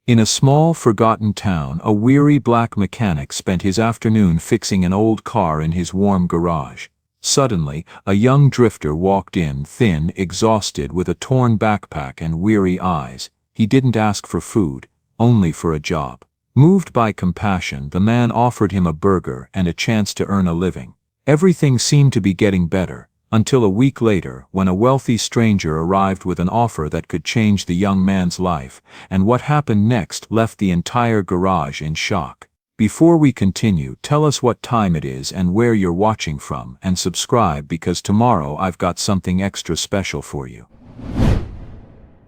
In a small, forgotten town, a weary black mechanic spent his afternoon fixing an old car in his warm garage. Suddenly, a young drifter walked in, thin, exhausted, with a torn backpack and weary eyes. He didn't ask for food, only for a job. Moved by compassion, the man offered him a burger and a chance to earn a living. Everything seemed to be getting better, until a week later, when a wealthy stranger arrived with an offer that could change the young man's life, and what happened next left the entire garage in shock. Before we continue, tell us what time it is and where you're watching from, and subscribe because tomorrow I've got something extra special for you.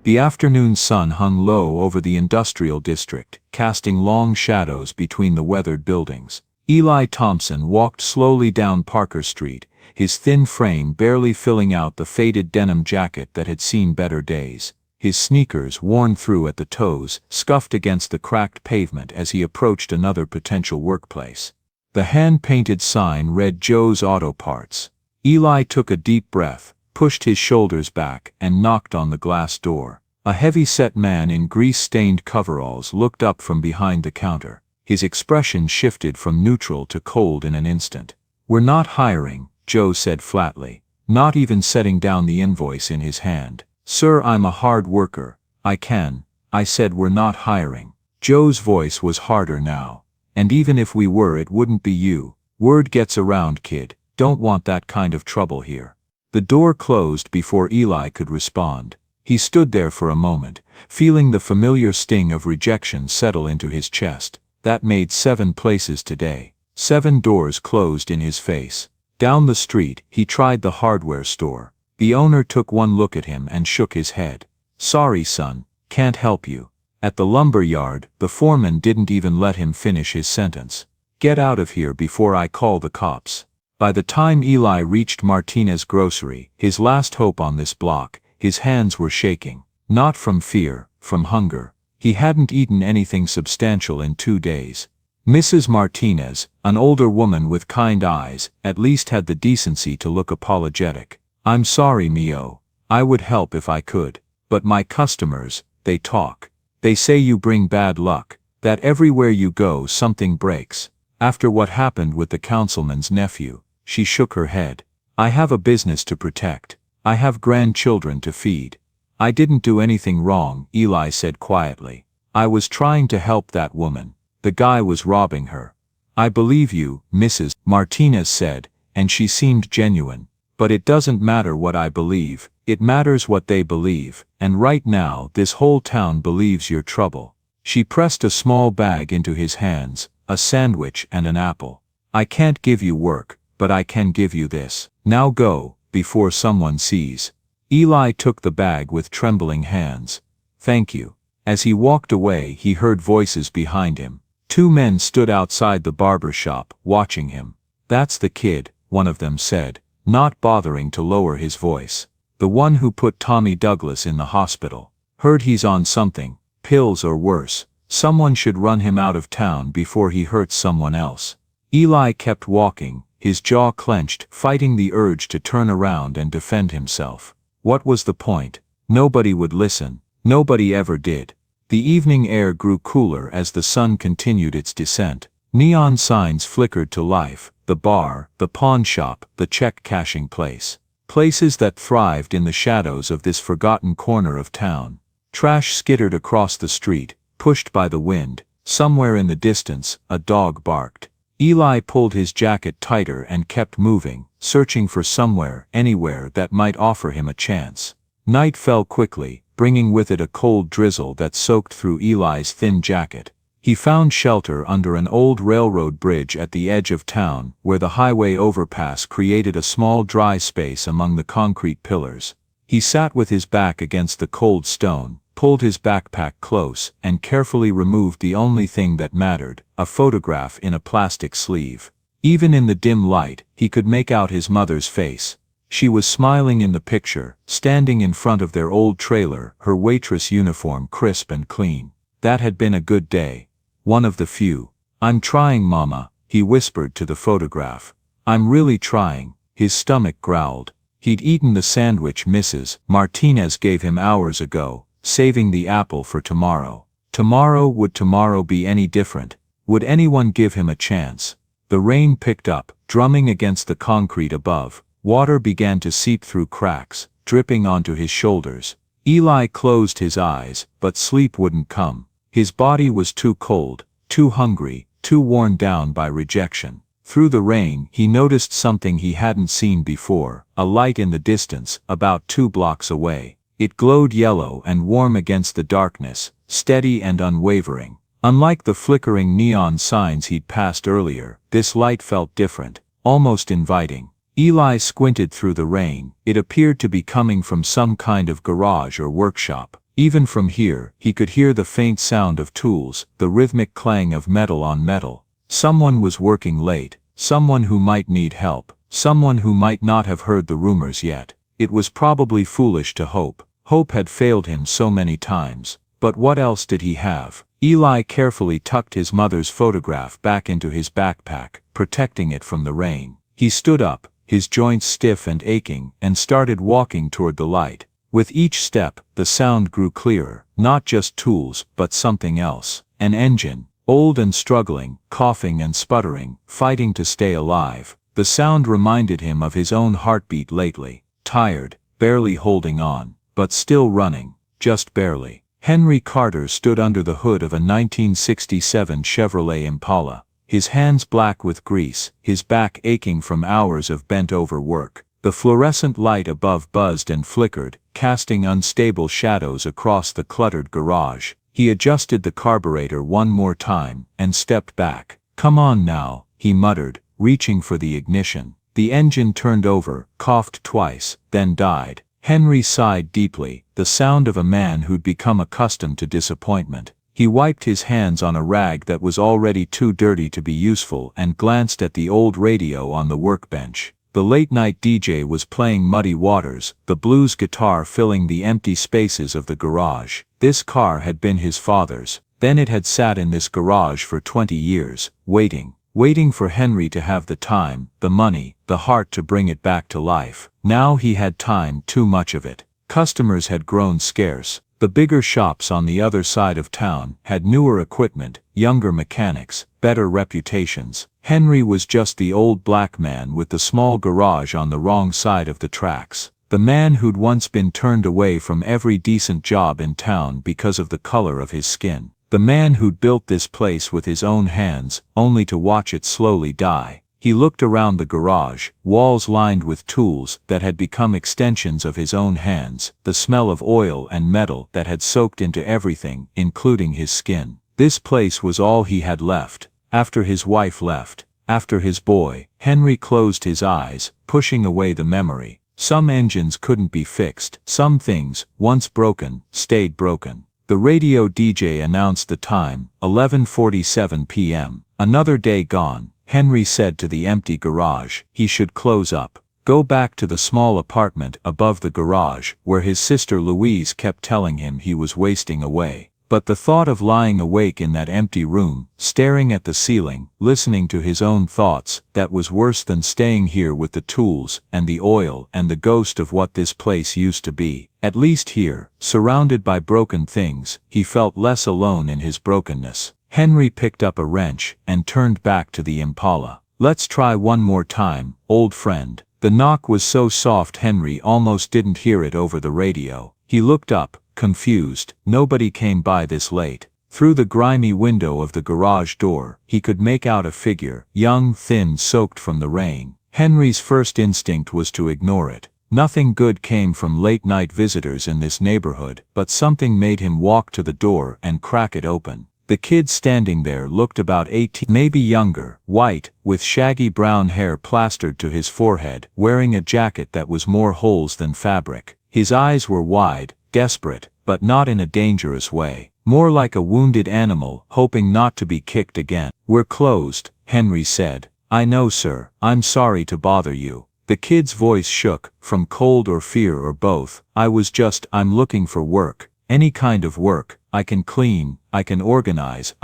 The afternoon sun hung low over the industrial district, casting long shadows between the weathered buildings. Eli Thompson walked slowly down Parker Street, his thin frame barely filling out the faded denim jacket that had seen better days. His sneakers, worn through at the toes, scuffed against the cracked pavement as he approached another potential workplace. The hand-painted sign read Joe's Auto Parts. Eli took a deep breath, pushed his shoulders back, and knocked on the glass door. A heavy-set man in grease-stained coveralls looked up from behind the counter. His expression shifted from neutral to cold in an instant. "We're not hiring," Joe said flatly, not even setting down the invoice in his hand. "Sir, I'm a hard worker. I said we're not hiring." Joe's voice was harder now. "And even if we were, it wouldn't be you. Word gets around, kid. Don't want that kind of trouble here." The door closed before Eli could respond. He stood there for a moment, feeling the familiar sting of rejection settle into his chest. That made 7 places today. 7 doors closed in his face. Down the street, he tried the hardware store. The owner took one look at him and shook his head. "Sorry, son, can't help you." At the lumber yard, the foreman didn't even let him finish his sentence. "Get out of here before I call the cops." By the time Eli reached Martinez Grocery, his last hope on this block, his hands were shaking. Not from fear, from hunger. He hadn't eaten anything substantial in 2 days. Mrs. Martinez, an older woman with kind eyes, at least had the decency to look apologetic. "I'm sorry, Mio. I would help if I could. But my customers, they talk. They say you bring bad luck, that everywhere you go something breaks. After what happened with the councilman's nephew." She shook her head. "I have a business to protect. I have grandchildren to feed." "I didn't do anything wrong," Eli said quietly. "I was trying to help that woman. The guy was robbing her." "I believe you," Mrs. Martinez said, and she seemed genuine. "But it doesn't matter what I believe, it matters what they believe, and right now this whole town believes you're trouble." She pressed a small bag into his hands, a sandwich and an apple. "I can't give you work, but I can give you this. Now go, before someone sees." Eli took the bag with trembling hands. "Thank you." As he walked away, he heard voices behind him. 2 men stood outside the barber shop, watching him. "That's the kid," one of them said, not bothering to lower his voice. "The one who put Tommy Douglas in the hospital. Heard he's on something, pills or worse. Someone should run him out of town before he hurts someone else." Eli kept walking, his jaw clenched, fighting the urge to turn around and defend himself. What was the point? Nobody would listen. Nobody ever did. The evening air grew cooler as the sun continued its descent. Neon signs flickered to life, the bar, the pawn shop, the check-cashing place. Places that thrived in the shadows of this forgotten corner of town. Trash skittered across the street, pushed by the wind. Somewhere in the distance, a dog barked. Eli pulled his jacket tighter and kept moving, searching for somewhere, anywhere that might offer him a chance. Night fell quickly, bringing with it a cold drizzle that soaked through Eli's thin jacket. He found shelter under an old railroad bridge at the edge of town, where the highway overpass created a small dry space among the concrete pillars. He sat with his back against the cold stone, pulled his backpack close, and carefully removed the only thing that mattered, a photograph in a plastic sleeve. Even in the dim light, he could make out his mother's face. She was smiling in the picture, standing in front of their old trailer, her waitress uniform crisp and clean. That had been a good day. One of the few. "I'm trying, Mama," he whispered to the photograph. "I'm really trying." His stomach growled. He'd eaten the sandwich Mrs. Martinez gave him hours ago, saving the apple for tomorrow. Would tomorrow be any different? Would anyone give him a chance? The rain picked up, drumming against the concrete above. Water began to seep through cracks, dripping onto his shoulders. Eli closed his eyes, but sleep wouldn't come. His body was too cold, too hungry, too worn down by rejection. Through the rain, he noticed something he hadn't seen before, a light in the distance, about 2 blocks away. It glowed yellow and warm against the darkness, steady and unwavering. Unlike the flickering neon signs he'd passed earlier, this light felt different, almost inviting. Eli squinted through the rain. It appeared to be coming from some kind of garage or workshop. Even from here, he could hear the faint sound of tools, the rhythmic clang of metal on metal. Someone was working late, someone who might need help, someone who might not have heard the rumors yet. It was probably foolish to hope. Hope had failed him so many times. But what else did he have? Eli carefully tucked his mother's photograph back into his backpack, protecting it from the rain. He stood up, his joints stiff and aching, and started walking toward the light. With each step, the sound grew clearer, not just tools, but something else. An engine, old and struggling, coughing and sputtering, fighting to stay alive. The sound reminded him of his own heartbeat lately. Tired, barely holding on, but still running, just barely. Henry Carter stood under the hood of a 1967 Chevrolet Impala, his hands black with grease, his back aching from hours of bent-over work. The fluorescent light above buzzed and flickered, casting unstable shadows across the cluttered garage. He adjusted the carburetor one more time, and stepped back. "Come on now," he muttered, reaching for the ignition. The engine turned over, coughed twice, then died. Henry sighed deeply, the sound of a man who'd become accustomed to disappointment. He wiped his hands on a rag that was already too dirty to be useful and glanced at the old radio on the workbench. The late-night DJ was playing Muddy Waters, the blues guitar filling the empty spaces of the garage. This car had been his father's. Then it had sat in this garage for 20 years, waiting for Henry to have the time, the money, the heart to bring it back to life. Now he had time, too much of it. Customers had grown scarce. The bigger shops on the other side of town had newer equipment, younger mechanics, better reputations. Henry was just the old black man with the small garage on the wrong side of the tracks. The man who'd once been turned away from every decent job in town because of the color of his skin. The man who'd built this place with his own hands, only to watch it slowly die. He looked around the garage, walls lined with tools that had become extensions of his own hands, the smell of oil and metal that had soaked into everything, including his skin. This place was all he had left. After his wife left, after his boy, Henry closed his eyes, pushing away the memory. Some engines couldn't be fixed. Some things, once broken, stayed broken. The radio DJ announced the time, 11:47 p.m. Another day gone. Henry said to the empty garage, he should close up. Go back to the small apartment above the garage, where his sister Louise kept telling him he was wasting away. But the thought of lying awake in that empty room, staring at the ceiling, listening to his own thoughts, that was worse than staying here with the tools, and the oil, and the ghost of what this place used to be. At least here, surrounded by broken things, he felt less alone in his brokenness. Henry picked up a wrench, and turned back to the Impala. "Let's try one more time, old friend." The knock was so soft Henry almost didn't hear it over the radio. He looked up, confused. Nobody came by this late. Through the grimy window of the garage door, he could make out a figure, young, thin, soaked from the rain. Henry's first instinct was to ignore it. Nothing good came from late-night visitors in this neighborhood, but something made him walk to the door and crack it open. The kid standing there looked about 18, maybe younger, white, with shaggy brown hair plastered to his forehead, wearing a jacket that was more holes than fabric. His eyes were wide, desperate, but not in a dangerous way. More like a wounded animal, hoping not to be kicked again. "We're closed," Henry said. "I know, sir. I'm sorry to bother you." The kid's voice shook, from cold or fear or both. I'm looking for work. Any kind of work. I can clean, I can organize,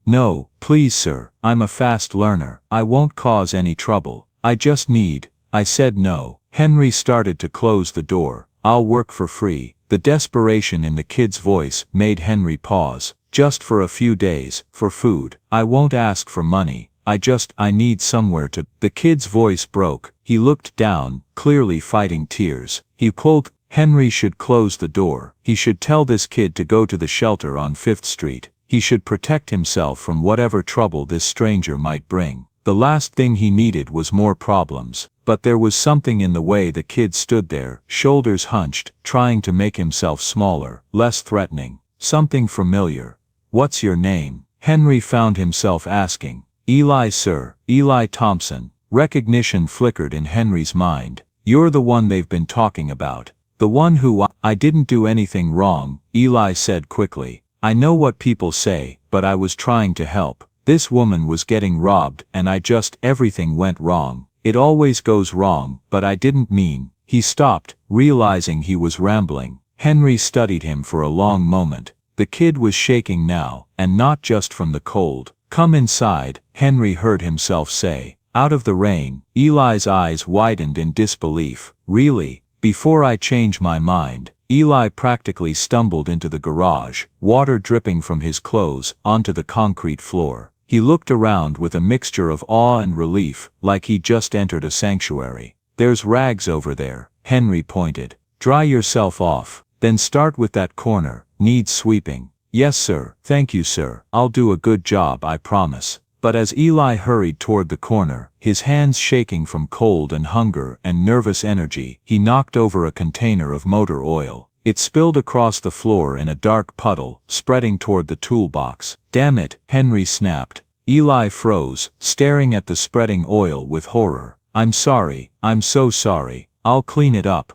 No, please sir, I'm a fast learner. I won't cause any trouble. I said no. Henry started to close the door. "I'll work for free." The desperation in the kid's voice made Henry pause. Just for a few days, for food. I won't ask for money. I need somewhere to. The kid's voice broke. He looked down, clearly fighting tears. He pulled. Henry should close the door. He should tell this kid to go to the shelter on 5th Street. He should protect himself from whatever trouble this stranger might bring. The last thing he needed was more problems. But there was something in the way the kid stood there, shoulders hunched, trying to make himself smaller, less threatening. Something familiar. "What's your name?" Henry found himself asking. "Eli, sir. Eli Thompson." Recognition flickered in Henry's mind. "You're the one they've been talking about. The one who I didn't do anything wrong," Eli said quickly. "I know what people say, but I was trying to help. This woman was getting robbed and everything went wrong. It always goes wrong, but I didn't mean." He stopped, realizing he was rambling. Henry studied him for a long moment. The kid was shaking now, and not just from the cold. "Come inside," Henry heard himself say. Out of the rain, Eli's eyes widened in disbelief. "Really? Before I change my mind." Eli practically stumbled into the garage, water dripping from his clothes onto the concrete floor. He looked around with a mixture of awe and relief, like he'd just entered a sanctuary. "There's rags over there," Henry pointed. "Dry yourself off, then start with that corner. Needs sweeping." "Yes, sir. Thank you, sir. I'll do a good job, I promise." But as Eli hurried toward the corner, his hands shaking from cold and hunger and nervous energy, he knocked over a container of motor oil. It spilled across the floor in a dark puddle, spreading toward the toolbox. "Damn it," Henry snapped. Eli froze, staring at the spreading oil with horror. "I'm sorry. I'm so sorry. I'll clean it up.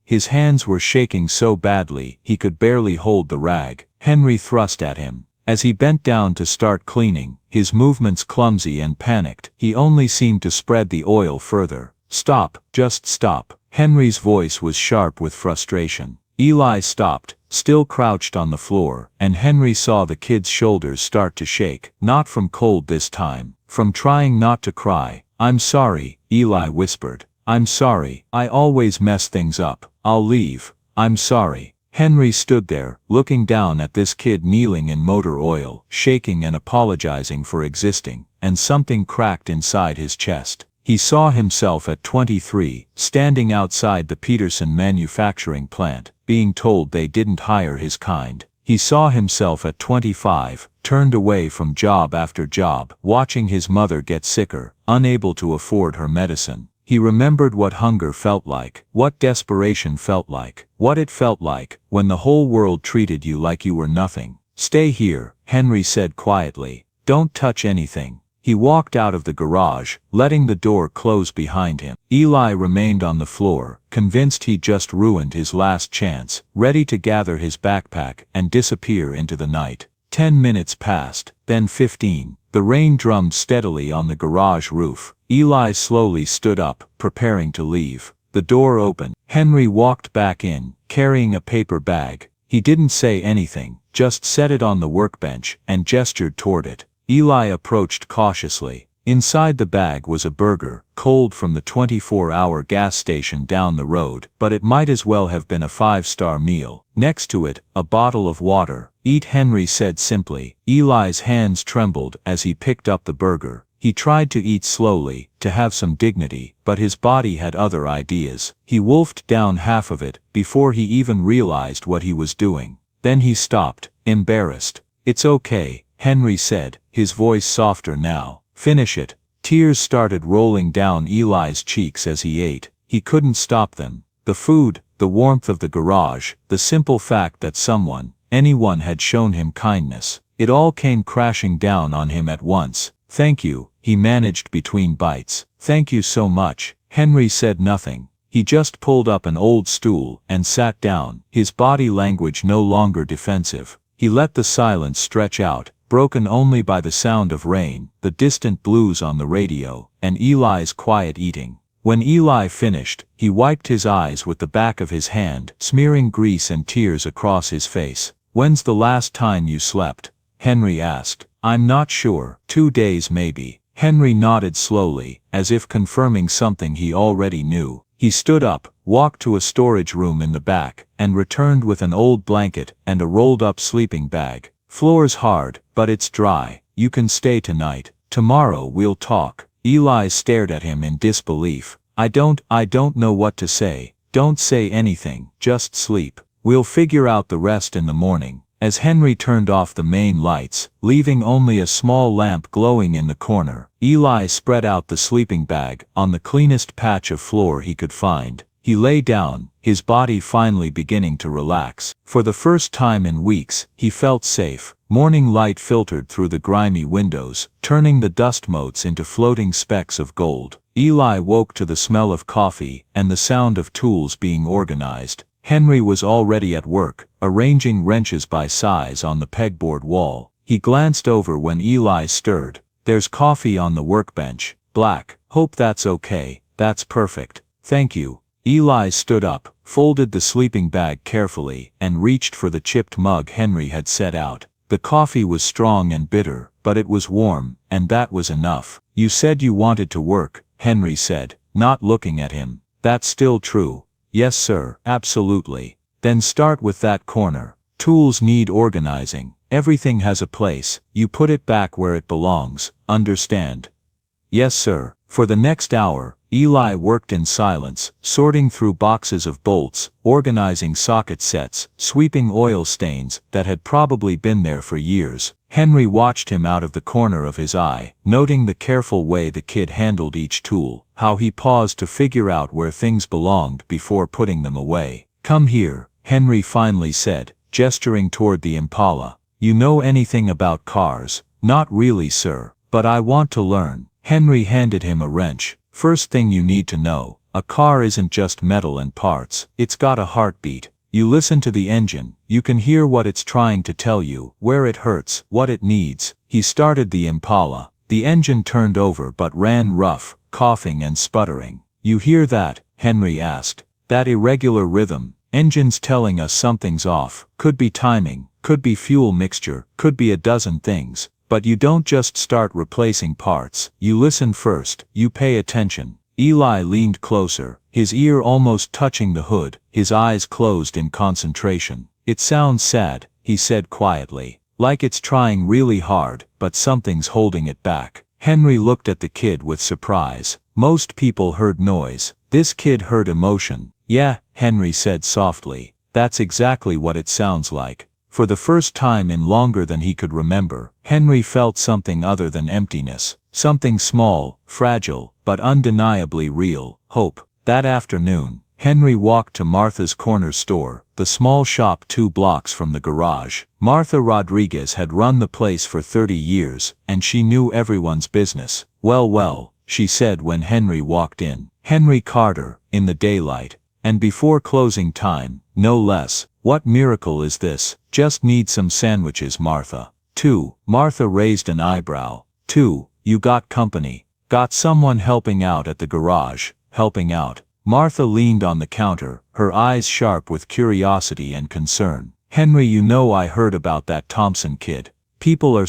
His hands were shaking so badly he could barely hold the rag. Henry thrust at him. As he bent down to start cleaning, his movements clumsy and panicked, he only seemed to spread the oil further. "Stop, just stop." Henry's voice was sharp with frustration. Eli stopped, still crouched on the floor, and Henry saw the kid's shoulders start to shake, not from cold this time, from trying not to cry. "I'm sorry," Eli whispered. "I'm sorry. I always mess things up. I'll leave. I'm sorry." Henry stood there, looking down at this kid kneeling in motor oil, shaking and apologizing for existing, and something cracked inside his chest. He saw himself at 23, standing outside the Peterson manufacturing plant, being told they didn't hire his kind. He saw himself at 25, turned away from job after job, watching his mother get sicker, unable to afford her medicine. He remembered what hunger felt like, what desperation felt like, what it felt like when the whole world treated you like you were nothing. "Stay here," Henry said quietly. "Don't touch anything." He walked out of the garage, letting the door close behind him. Eli remained on the floor, convinced he'd just ruined his last chance, ready to gather his backpack and disappear into the night. 10 minutes passed, then 15. The rain drummed steadily on the garage roof. Eli slowly stood up, preparing to leave. The door opened. Henry walked back in, carrying a paper bag. He didn't say anything, just set it on the workbench and gestured toward it. Eli approached cautiously. Inside the bag was a burger, cold from the 24-hour gas station down the road, but it might as well have been a 5-star meal. Next to it, a bottle of water. "Eat," Henry said simply. Eli's hands trembled as he picked up the burger. He tried to eat slowly, to have some dignity, but his body had other ideas. He wolfed down half of it, before he even realized what he was doing. Then he stopped, embarrassed. "It's okay," Henry said, his voice softer now. "Finish it." Tears started rolling down Eli's cheeks as he ate. He couldn't stop them. The food, the warmth of the garage, the simple fact that anyone had shown him kindness. It all came crashing down on him at once. "Thank you," he managed between bites. "Thank you so much." Henry said nothing. He just pulled up an old stool and sat down, his body language no longer defensive. He let the silence stretch out, broken only by the sound of rain, the distant blues on the radio, and Eli's quiet eating. When Eli finished, he wiped his eyes with the back of his hand, smearing grease and tears across his face. "When's the last time you slept?" Henry asked. "I'm not sure. 2 days maybe." Henry nodded slowly, as if confirming something he already knew. He stood up, walked to a storage room in the back, and returned with an old blanket and a rolled-up sleeping bag. Floor's hard, but it's dry. You can stay tonight. Tomorrow we'll talk. Eli stared at him in disbelief. I don't know what to say. Don't say anything, just sleep. We'll figure out the rest in the morning. As Henry turned off the main lights, leaving only a small lamp glowing in the corner, Eli spread out the sleeping bag on the cleanest patch of floor he could find. He lay down, his body finally beginning to relax. For the first time in weeks, he felt safe. Morning light filtered through the grimy windows, turning the dust motes into floating specks of gold. Eli woke to the smell of coffee and the sound of tools being organized. Henry was already at work, arranging wrenches by size on the pegboard wall. He glanced over when Eli stirred. There's coffee on the workbench. Black. Hope that's okay. That's perfect. Thank you. Eli stood up, folded the sleeping bag carefully, and reached for the chipped mug Henry had set out. The coffee was strong and bitter, but it was warm, and that was enough. You said you wanted to work, Henry said, not looking at him. That's still true. Yes sir, absolutely. Then start with that corner. Tools need organizing. Everything has a place. You put it back where it belongs. Understand? Yes sir. For the next hour, Eli worked in silence, sorting through boxes of bolts, organizing socket sets, sweeping oil stains that had probably been there for years. Henry watched him out of the corner of his eye, noting the careful way the kid handled each tool, how he paused to figure out where things belonged before putting them away. Come here, Henry finally said, gesturing toward the Impala. You know anything about cars? Not really, sir, but I want to learn. Henry handed him a wrench. First thing you need to know, a car isn't just metal and parts, it's got a heartbeat. You listen to the engine, you can hear what it's trying to tell you, where it hurts, what it needs. He started the Impala. The engine turned over but ran rough, coughing and sputtering. You hear that? Henry asked. That irregular rhythm. Engine's telling us something's off. Could be timing, could be fuel mixture, could be a dozen things. But you don't just start replacing parts. You listen first, you pay attention. Eli leaned closer, his ear almost touching the hood, his eyes closed in concentration. It sounds sad, he said quietly. Like it's trying really hard, but something's holding it back. Henry looked at the kid with surprise. Most people heard noise. This kid heard emotion. Yeah, Henry said softly. That's exactly what it sounds like. For the first time in longer than he could remember, Henry felt something other than emptiness. Something small, fragile, but undeniably real. Hope. That afternoon, Henry walked to Martha's corner store, the small shop 2 blocks from the garage. Martha Rodriguez had run the place for 30 years, and she knew everyone's business. Well, she said when Henry walked in. Henry Carter, in the daylight. And before closing time, no less. What miracle is this? Just need some sandwiches, Martha. 2. Martha raised an eyebrow. 2. You got company. Got someone helping out at the garage. Helping out. Martha leaned on the counter, her eyes sharp with curiosity and concern. Henry, you know I heard about that Thompson kid. People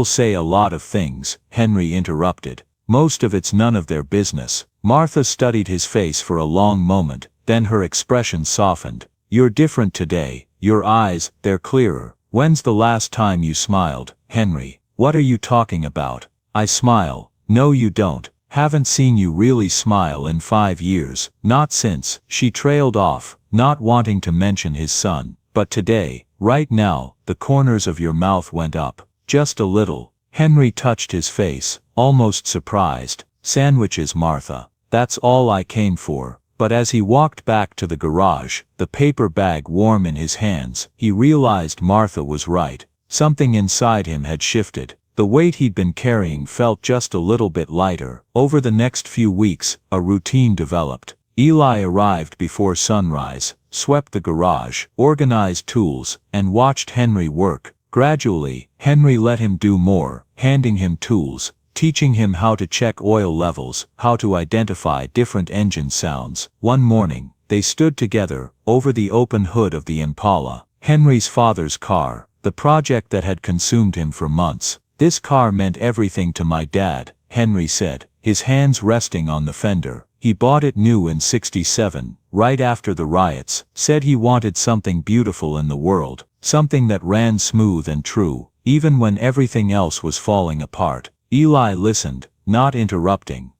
say a lot of things, Henry interrupted. Most of it's none of their business. Martha studied his face for a long moment, then her expression softened. You're different today. Your eyes, they're clearer. When's the last time you smiled, Henry? What are you talking about? I smile. No you don't. Haven't seen you really smile in 5 years. Not since. She trailed off, not wanting to mention his son. But today, right now, the corners of your mouth went up. Just a little. Henry touched his face, almost surprised. Sandwiches, Martha. That's all I came for. But as he walked back to the garage, the paper bag warm in his hands, he realized Martha was right. Something inside him had shifted. The weight he'd been carrying felt just a little bit lighter. Over the next few weeks, a routine developed. Eli arrived before sunrise, swept the garage, organized tools, and watched Henry work. Gradually, Henry let him do more, handing him tools, teaching him how to check oil levels, how to identify different engine sounds. One morning, they stood together, over the open hood of the Impala, Henry's father's car, the project that had consumed him for months. This car meant everything to my dad, Henry said, his hands resting on the fender. He bought it new in '67, right after the riots, said he wanted something beautiful in the world, something that ran smooth and true, even when everything else was falling apart. Eli listened, not interrupting.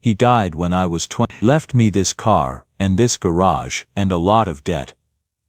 He died when I was 20, left me this car, and this garage, and a lot of debt.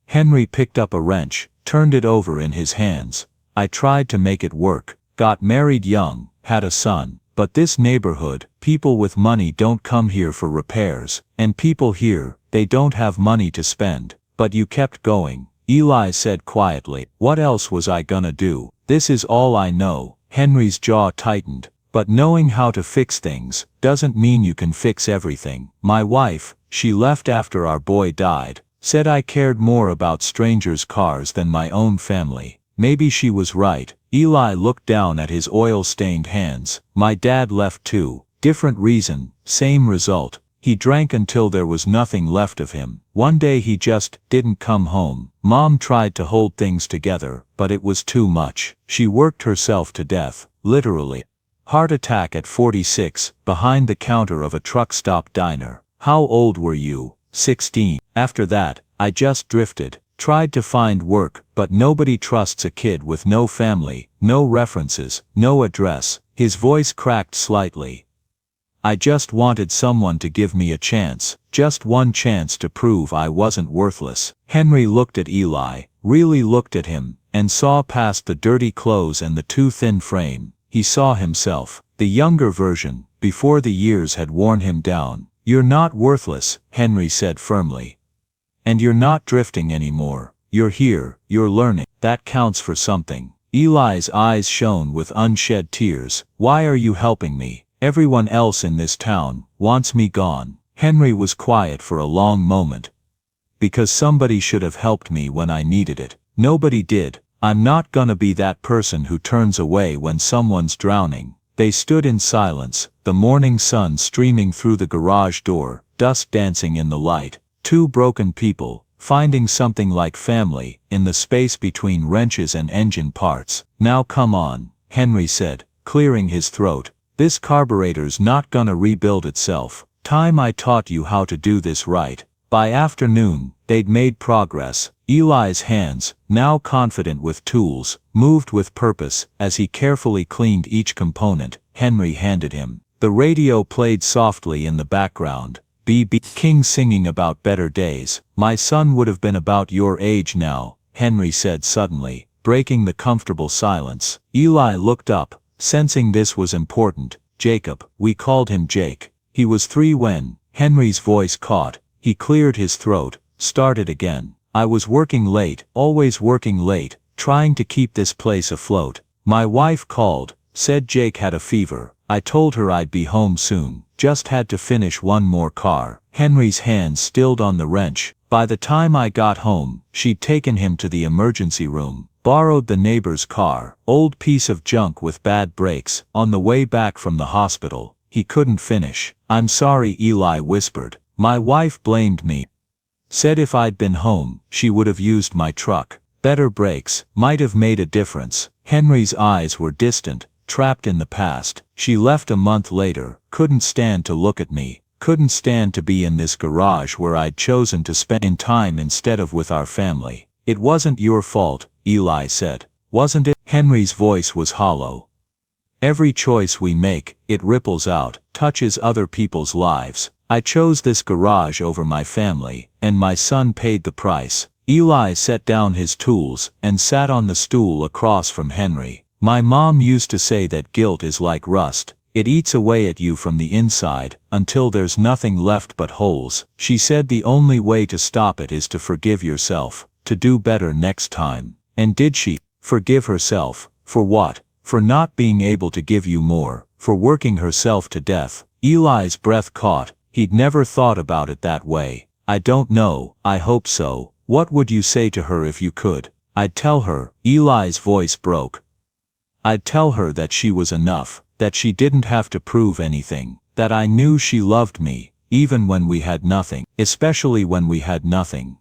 Henry picked up a wrench, turned it over in his hands. I tried to make it work, got married young, had a son, but this neighborhood, people with money don't come here for repairs, and people here, they don't have money to spend. But you kept going, Eli said quietly. What else was I gonna do? This is all I know. Henry's jaw tightened. But knowing how to fix things doesn't mean you can fix everything. My wife, she left after our boy died, said I cared more about strangers' cars than my own family. Maybe she was right. Eli looked down at his oil-stained hands. My dad left too. Different reason, same result. He drank until there was nothing left of him. One day he just didn't come home. Mom tried to hold things together, but it was too much. She worked herself to death, literally. Heart attack at 46, behind the counter of a truck stop diner. How old were you? 16. After that, I just drifted. Tried to find work, but nobody trusts a kid with no family, no references, no address. His voice cracked slightly. I just wanted someone to give me a chance, just one chance to prove I wasn't worthless. Henry looked at Eli, really looked at him, and saw past the dirty clothes and the too thin frame. He saw himself, the younger version, before the years had worn him down. You're not worthless, Henry said firmly. And you're not drifting anymore. You're here, you're learning. That counts for something. Eli's eyes shone with unshed tears. Why are you helping me? Everyone else in this town wants me gone. Henry was quiet for a long moment. Because somebody should have helped me when I needed it. Nobody did. I'm not gonna be that person who turns away when someone's drowning. They stood in silence, the morning sun streaming through the garage door, dust dancing in the light. Two broken people, finding something like family, in the space between wrenches and engine parts. Now come on, Henry said, clearing his throat. This carburetor's not gonna rebuild itself. Time I taught you how to do this right. By afternoon, they'd made progress. Eli's hands, now confident with tools, moved with purpose as he carefully cleaned each component. Henry handed him. The radio played softly in the background. B.B. King singing about better days. My son would have been about your age now, Henry said suddenly, breaking the comfortable silence. Eli looked up, sensing this was important. Jacob, we called him Jake. He was 3 when Henry's voice caught. He cleared his throat, started again. I was working late, always working late, trying to keep this place afloat. My wife called, said Jake had a fever. I told her I'd be home soon, just had to finish one more car. Henry's hands stilled on the wrench. By the time I got home, she'd taken him to the emergency room, borrowed the neighbor's car, old piece of junk with bad brakes. On the way back from the hospital, he couldn't finish. I'm sorry, Eli whispered. My wife blamed me. Said if I'd been home, she would have used my truck. Better brakes might have made a difference. Henry's eyes were distant, trapped in the past. She left a month later, couldn't stand to look at me, couldn't stand to be in this garage where I'd chosen to spend time instead of with our family. It wasn't your fault, Eli said. Wasn't it? Henry's voice was hollow. Every choice we make, it ripples out, touches other people's lives. I chose this garage over my family, and my son paid the price. Eli set down his tools and sat on the stool across from Henry. My mom used to say that guilt is like rust. It eats away at you from the inside, until there's nothing left but holes. She said the only way to stop it is to forgive yourself, to do better next time. And did she? Forgive herself. For what? For not being able to give you more, for working herself to death. Eli's breath caught. He'd never thought about it that way. I don't know, I hope so. What would you say to her if you could? I'd tell her. Eli's voice broke. I'd tell her that she was enough, that she didn't have to prove anything, that I knew she loved me, even when we had nothing, especially when we had nothing.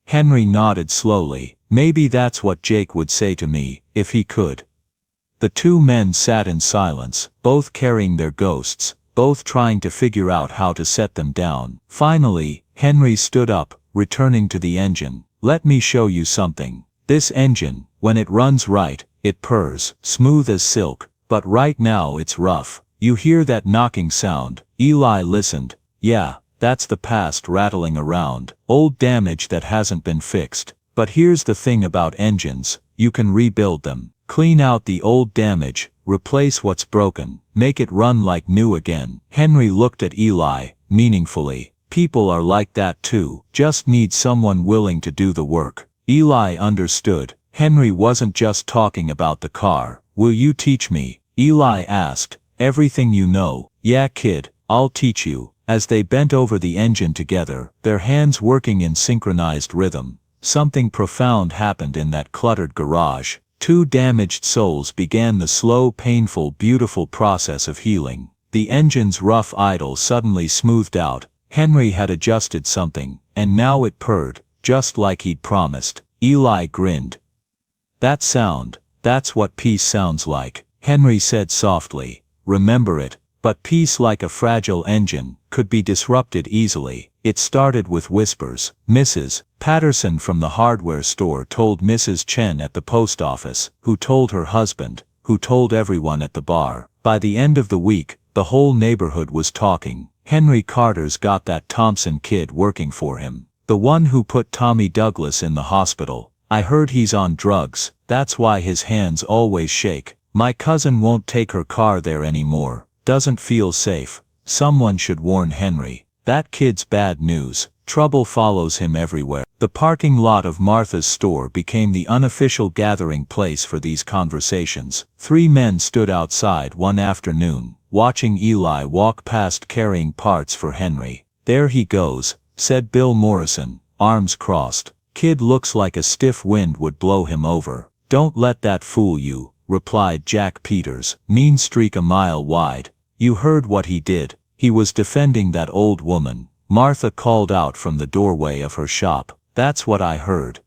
Henry nodded slowly. Maybe that's what Jake would say to me, if he could. The two men sat in silence, both carrying their ghosts, both trying to figure out how to set them down. Finally, Henry stood up, returning to the engine. "Let me show you something. This engine, when it runs right, it purrs, smooth as silk, but right now it's rough. You hear that knocking sound?" Eli listened. "Yeah, that's the past rattling around, old damage that hasn't been fixed. But here's the thing about engines, you can rebuild them. Clean out the old damage, replace what's broken, make it run like new again." Henry looked at Eli, meaningfully. "People are like that too, just need someone willing to do the work." Eli understood. Henry wasn't just talking about the car. "Will you teach me?" Eli asked. "Everything you know." "Yeah, kid, I'll teach you." As they bent over the engine together, their hands working in synchronized rhythm, something profound happened in that cluttered garage. Two damaged souls began the slow, painful, beautiful process of healing. The engine's rough idle suddenly smoothed out. Henry had adjusted something, and now it purred, just like he'd promised. Eli grinned. "That sound, that's what peace sounds like," Henry said softly. "Remember it." But peace, like a fragile engine, could be disrupted easily. It started with whispers. Mrs. Patterson from the hardware store told Mrs. Chen at the post office, who told her husband, who told everyone at the bar. By the end of the week, the whole neighborhood was talking. Henry Carter's got that Thompson kid working for him. The one who put Tommy Douglas in the hospital. "I heard he's on drugs, that's why his hands always shake. My cousin won't take her car there anymore. Doesn't feel safe. Someone should warn Henry. That kid's bad news. Trouble follows him everywhere." The parking lot of Martha's store became the unofficial gathering place for these conversations. Three men stood outside one afternoon, watching Eli walk past carrying parts for Henry. "There he goes," said Bill Morrison, arms crossed. "Kid looks like a stiff wind would blow him over." "Don't let that fool you," replied Jack Peters, mean streak a mile wide. "You heard what he did. He was defending that old woman." Martha called out from the doorway of her shop. "That's what I heard."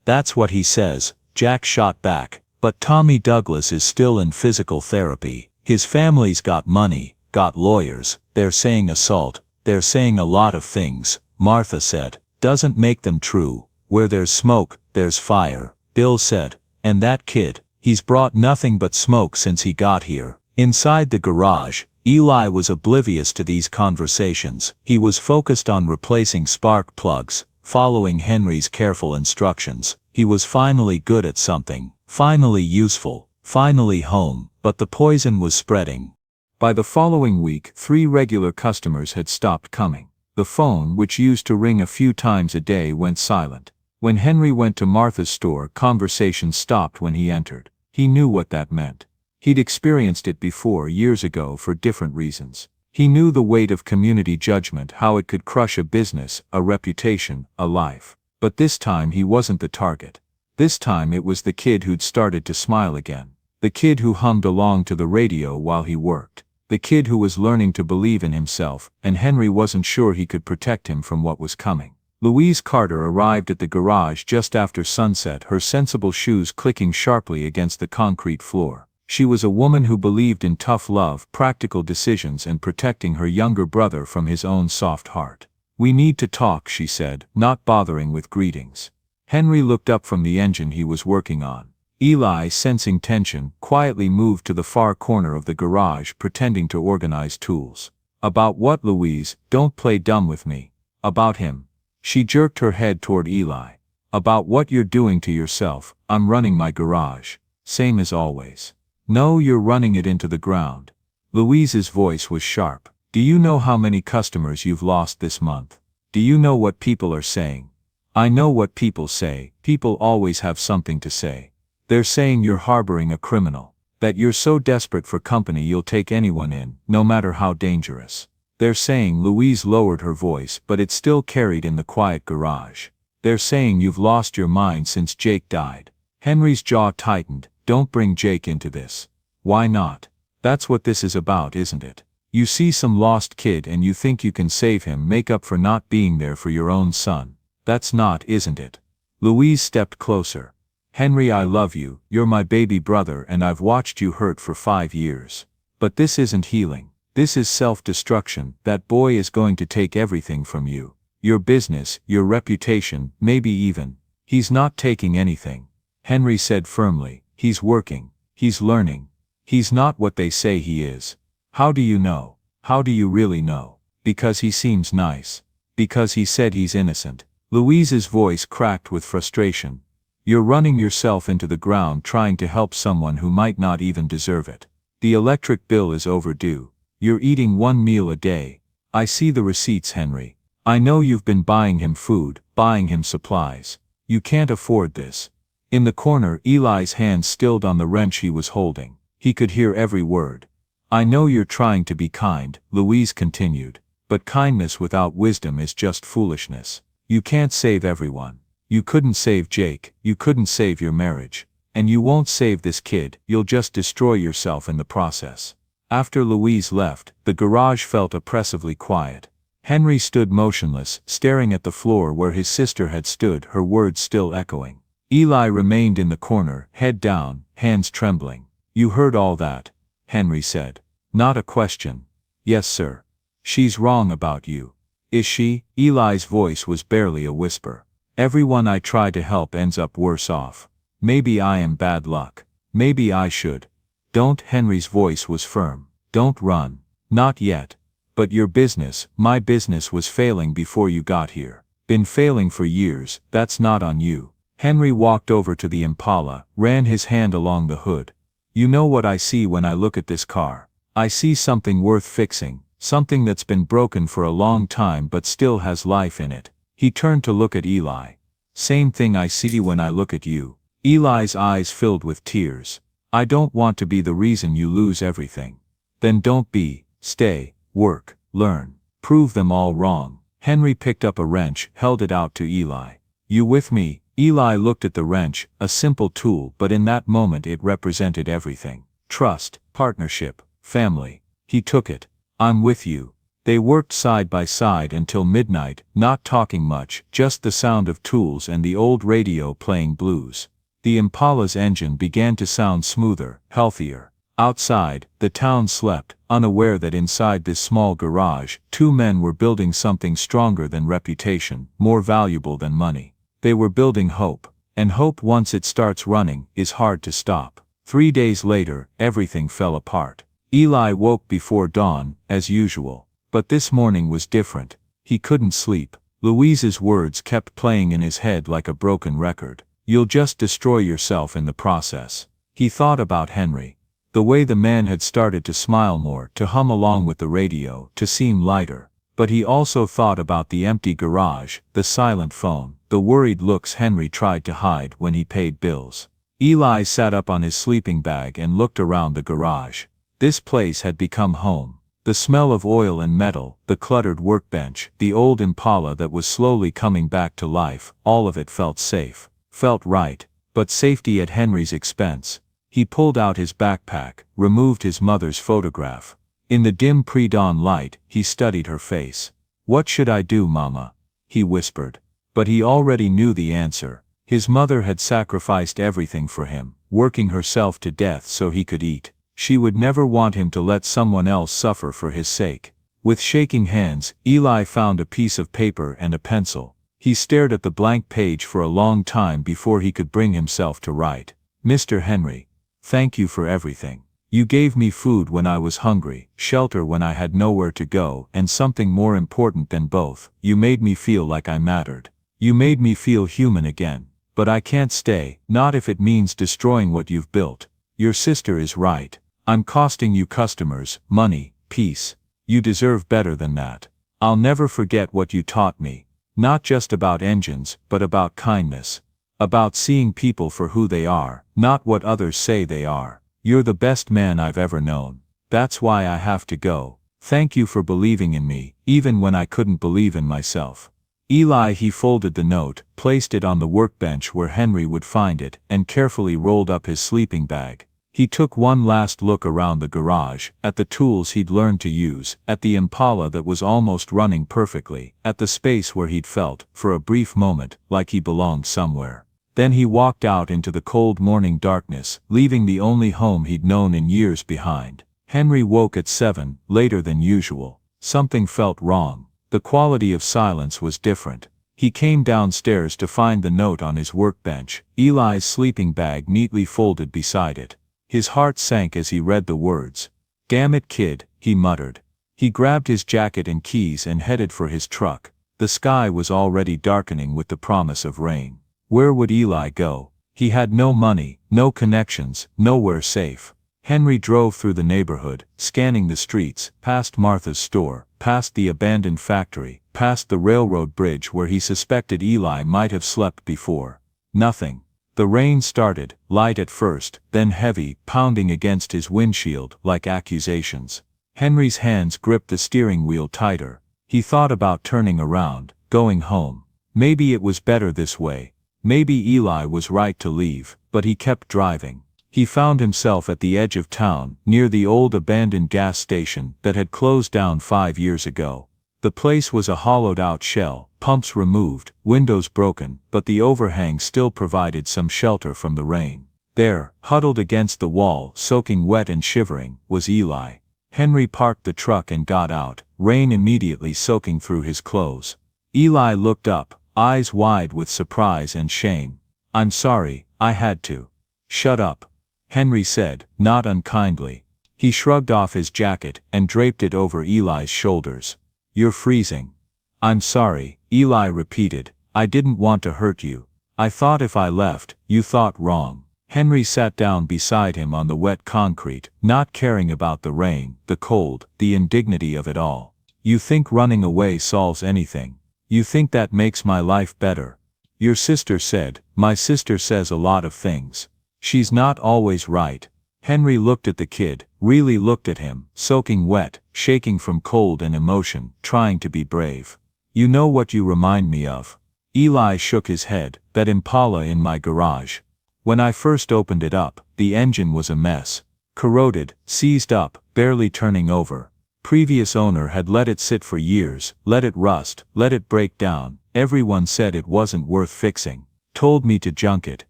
"That's what he says," Jack shot back. "But Tommy Douglas is still in physical therapy. His family's got money, got lawyers. They're saying assault. They're saying a lot of things," Martha said. "Doesn't make them true. Where there's smoke, there's fire," Bill said. "And that kid, he's brought nothing but smoke since he got here." Inside the garage, Eli was oblivious to these conversations. He was focused on replacing spark plugs, following Henry's careful instructions. He was finally good at something, finally useful, finally home, but the poison was spreading. By the following week, 3 regular customers had stopped coming. The phone, which used to ring a few times a day, went silent. When Henry went to Martha's store, conversation stopped when he entered. He knew what that meant. He'd experienced it before, years ago, for different reasons. He knew the weight of community judgment, how it could crush a business, a reputation, a life. But this time he wasn't the target. This time it was the kid who'd started to smile again. The kid who hummed along to the radio while he worked. The kid who was learning to believe in himself, and Henry wasn't sure he could protect him from what was coming. Louise Carter arrived at the garage just after sunset, her sensible shoes clicking sharply against the concrete floor. She was a woman who believed in tough love, practical decisions, and protecting her younger brother from his own soft heart. "We need to talk," she said, not bothering with greetings. Henry looked up from the engine he was working on. Eli, sensing tension, quietly moved to the far corner of the garage, pretending to organize tools. "About what, Louise? Don't play dumb with me." "About him." She jerked her head toward Eli. "About what you're doing to yourself." "I'm running my garage. Same as always." "No, you're running it into the ground." Louise's voice was sharp. "Do you know how many customers you've lost this month? Do you know what people are saying?" "I know what people say. People always have something to say. They're saying you're harboring a criminal. That you're so desperate for company you'll take anyone in, no matter how dangerous. They're saying," Louise lowered her voice, but it still carried in the quiet garage. "They're saying you've lost your mind since Jake died." Henry's jaw tightened. "Don't bring Jake into this." "Why not? That's what this is about, isn't it? You see some lost kid and you think you can save him, make up for not being there for your own son. That's not, isn't it?" Louise stepped closer. "Henry, I love you, you're my baby brother, and I've watched you hurt for 5 years. But this isn't healing. This is self-destruction. That boy is going to take everything from you. Your business, your reputation, maybe even. He's not taking anything, Henry said firmly. He's working. He's learning. He's not what they say he is. How do you know? How do you really know? Because he seems nice. Because he said he's innocent. Louise's voice cracked with frustration. You're running yourself into the ground trying to help someone who might not even deserve it. The electric bill is overdue. You're eating one meal a day. I see the receipts, Henry. I know you've been buying him food, buying him supplies. You can't afford this. In the corner, Eli's hand stilled on the wrench he was holding. He could hear every word. I know you're trying to be kind, Louise continued. But kindness without wisdom is just foolishness. You can't save everyone. You couldn't save Jake, you couldn't save your marriage. And you won't save this kid, you'll just destroy yourself in the process. After Louise left, the garage felt oppressively quiet. Henry stood motionless, staring at the floor where his sister had stood, her words still echoing. Eli remained in the corner, head down, hands trembling. You heard all that? Henry said. Not a question. Yes, sir. She's wrong about you. Is she? Eli's voice was barely a whisper. Everyone I try to help ends up worse off. Maybe I am bad luck. Maybe I should. Don't. Henry's voice was firm. Don't run. Not yet. But your business, my business was failing before you got here. Been failing for years, that's not on you. Henry walked over to the Impala, ran his hand along the hood. You know what I see when I look at this car? I see something worth fixing, something that's been broken for a long time but still has life in it. He turned to look at Eli. Same thing I see when I look at you. Eli's eyes filled with tears. I don't want to be the reason you lose everything. Then don't be. Stay, work, learn, prove them all wrong. Henry picked up a wrench, held it out to Eli. You with me? Eli looked at the wrench, a simple tool, but in that moment it represented everything. Trust, partnership, family. He took it. I'm with you. They worked side by side until midnight, not talking much, just the sound of tools and the old radio playing blues. The Impala's engine began to sound smoother, healthier. Outside, the town slept, unaware that inside this small garage, two men were building something stronger than reputation, more valuable than money. They were building hope, and hope once it starts running, is hard to stop. 3 days later, everything fell apart. Eli woke before dawn, as usual. But this morning was different. He couldn't sleep. Louise's words kept playing in his head like a broken record. You'll just destroy yourself in the process. He thought about Henry. The way the man had started to smile more, to hum along with the radio, to seem lighter. But he also thought about the empty garage, the silent phone, the worried looks Henry tried to hide when he paid bills. Eli sat up on his sleeping bag and looked around the garage. This place had become home. The smell of oil and metal, the cluttered workbench, the old Impala that was slowly coming back to life, all of it felt safe. Felt right, but safety at Henry's expense. He pulled out his backpack, removed his mother's photograph. In the dim pre-dawn light, he studied her face. What should I do, Mama? He whispered. But he already knew the answer. His mother had sacrificed everything for him, working herself to death so he could eat. She would never want him to let someone else suffer for his sake. With shaking hands, Eli found a piece of paper and a pencil. He stared at the blank page for a long time before he could bring himself to write. Mr. Henry, thank you for everything. You gave me food when I was hungry, shelter when I had nowhere to go, and something more important than both, you made me feel like I mattered. You made me feel human again. But I can't stay, not if it means destroying what you've built. Your sister is right. I'm costing you customers, money, peace. You deserve better than that. I'll never forget what you taught me. Not just about engines, but about kindness. About seeing people for who they are, not what others say they are. You're the best man I've ever known. That's why I have to go. Thank you for believing in me, even when I couldn't believe in myself. Eli. He folded the note, placed it on the workbench where Henry would find it, and carefully rolled up his sleeping bag. He took one last look around the garage, at the tools he'd learned to use, at the Impala that was almost running perfectly, at the space where he'd felt, for a brief moment, like he belonged somewhere. Then he walked out into the cold morning darkness, leaving the only home he'd known in years behind. Henry woke at 7, later than usual. Something felt wrong. The quality of silence was different. He came downstairs to find the note on his workbench, Eli's sleeping bag neatly folded beside it. His heart sank as he read the words. "Damn it, kid," he muttered. He grabbed his jacket and keys and headed for his truck. The sky was already darkening with the promise of rain. Where would Eli go? He had no money, no connections, nowhere safe. Henry drove through the neighborhood, scanning the streets, past Martha's store, past the abandoned factory, past the railroad bridge where he suspected Eli might have slept before. Nothing. The rain started, light at first, then heavy, pounding against his windshield like accusations. Henry's hands gripped the steering wheel tighter. He thought about turning around, going home. Maybe it was better this way. Maybe Eli was right to leave, but he kept driving. He found himself at the edge of town, near the old abandoned gas station that had closed down 5 years ago. The place was a hollowed-out shell, pumps removed, windows broken, but the overhang still provided some shelter from the rain. There, huddled against the wall, soaking wet and shivering, was Eli. Henry parked the truck and got out, rain immediately soaking through his clothes. Eli looked up, eyes wide with surprise and shame. "I'm sorry, I had to." "Shut up," Henry said, not unkindly. He shrugged off his jacket and draped it over Eli's shoulders. "You're freezing." "I'm sorry," Eli repeated. "I didn't want to hurt you. I thought if I left, you thought wrong." Henry sat down beside him on the wet concrete, not caring about the rain, the cold, the indignity of it all. "You think running away solves anything? You think that makes my life better?" "Your sister said." "My sister says a lot of things. She's not always right." Henry looked at the kid, really looked at him, soaking wet, shaking from cold and emotion, trying to be brave. "You know what you remind me of?" Eli shook his head. "That Impala in my garage. When I first opened it up, the engine was a mess. Corroded, seized up, barely turning over. Previous owner had let it sit for years, let it rust, let it break down. Everyone said it wasn't worth fixing. Told me to junk it,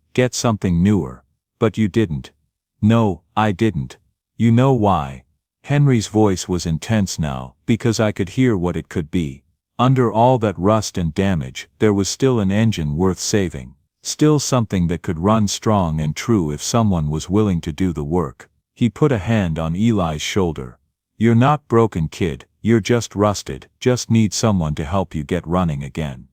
get something newer. But you didn't." "No, I didn't." "You know why?" Henry's voice was intense now, "because I could hear what it could be. Under all that rust and damage, there was still an engine worth saving. Still something that could run strong and true if someone was willing to do the work." He put a hand on Eli's shoulder. "You're not broken, kid, you're just rusted, just need someone to help you get running again."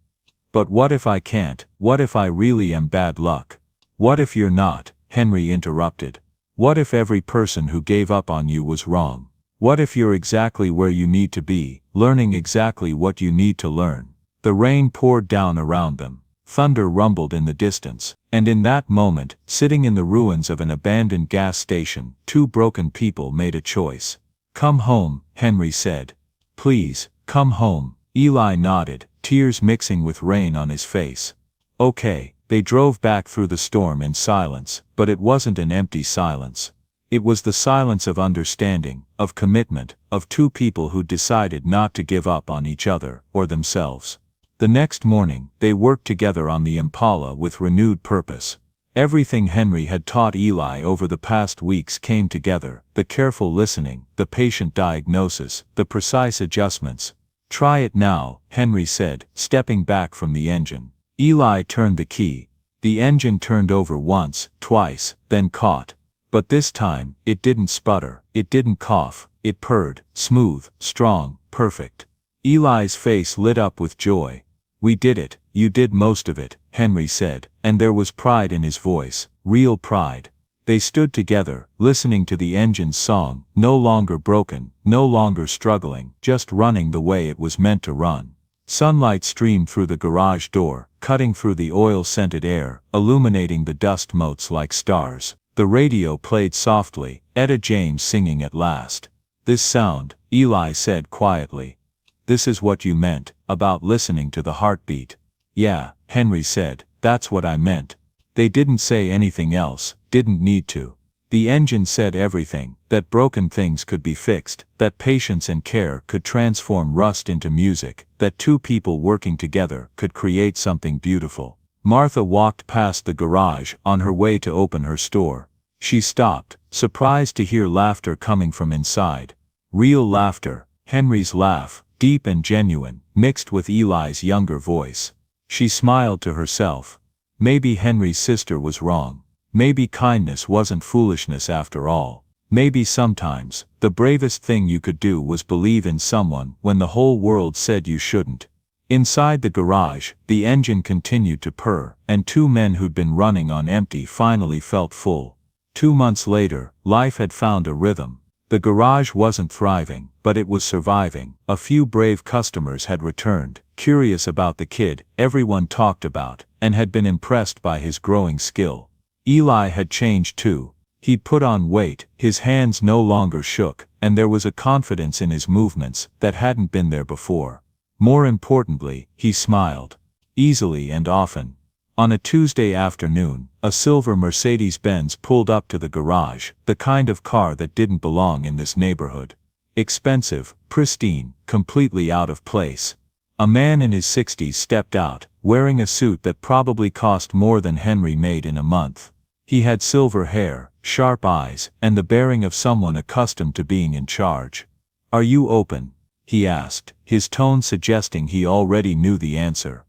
"But what if I can't? What if I really am bad luck?" "What if you're not?" Henry interrupted. "What if every person who gave up on you was wrong? What if you're exactly where you need to be, learning exactly what you need to learn?" The rain poured down around them. Thunder rumbled in the distance, and in that moment, sitting in the ruins of an abandoned gas station, two broken people made a choice. "Come home," Henry said. "Please, come home." Eli nodded, tears mixing with rain on his face. "Okay." They drove back through the storm in silence, but it wasn't an empty silence. It was the silence of understanding, of commitment, of two people who decided not to give up on each other, or themselves. The next morning, they worked together on the Impala with renewed purpose. Everything Henry had taught Eli over the past weeks came together, the careful listening, the patient diagnosis, the precise adjustments. "Try it now," Henry said, stepping back from the engine. Eli turned the key. The engine turned over once, twice, then caught. But this time, it didn't sputter, it didn't cough, it purred, smooth, strong, perfect. Eli's face lit up with joy. "We did it, you did most of it," Henry said, and there was pride in his voice, real pride. They stood together, listening to the engine's song, no longer broken, no longer struggling, just running the way it was meant to run. Sunlight streamed through the garage door, cutting through the oil-scented air, illuminating the dust motes like stars. The radio played softly, Etta James singing at last. "This sound," Eli said quietly. "This is what you meant, about listening to the heartbeat." "Yeah," Henry said, "that's what I meant." They didn't say anything else, didn't need to. The engine said everything, that broken things could be fixed, that patience and care could transform rust into music, that two people working together could create something beautiful. Martha walked past the garage on her way to open her store. She stopped, surprised to hear laughter coming from inside. Real laughter, Henry's laugh, deep and genuine, mixed with Eli's younger voice. She smiled to herself. Maybe Henry's sister was wrong. Maybe kindness wasn't foolishness after all. Maybe sometimes, the bravest thing you could do was believe in someone when the whole world said you shouldn't. Inside the garage, the engine continued to purr, and two men who'd been running on empty finally felt full. 2 months later, life had found a rhythm. The garage wasn't thriving, but it was surviving. A few brave customers had returned, curious about the kid everyone talked about, and had been impressed by his growing skill. Eli had changed too. He'd put on weight, his hands no longer shook, and there was a confidence in his movements that hadn't been there before. More importantly, he smiled. Easily and often. On a Tuesday afternoon, a silver Mercedes-Benz pulled up to the garage, the kind of car that didn't belong in this neighborhood. Expensive, pristine, completely out of place. A man in his 60s stepped out, wearing a suit that probably cost more than Henry made in a month. He had silver hair, sharp eyes, and the bearing of someone accustomed to being in charge. "Are you open?" he asked, his tone suggesting he already knew the answer.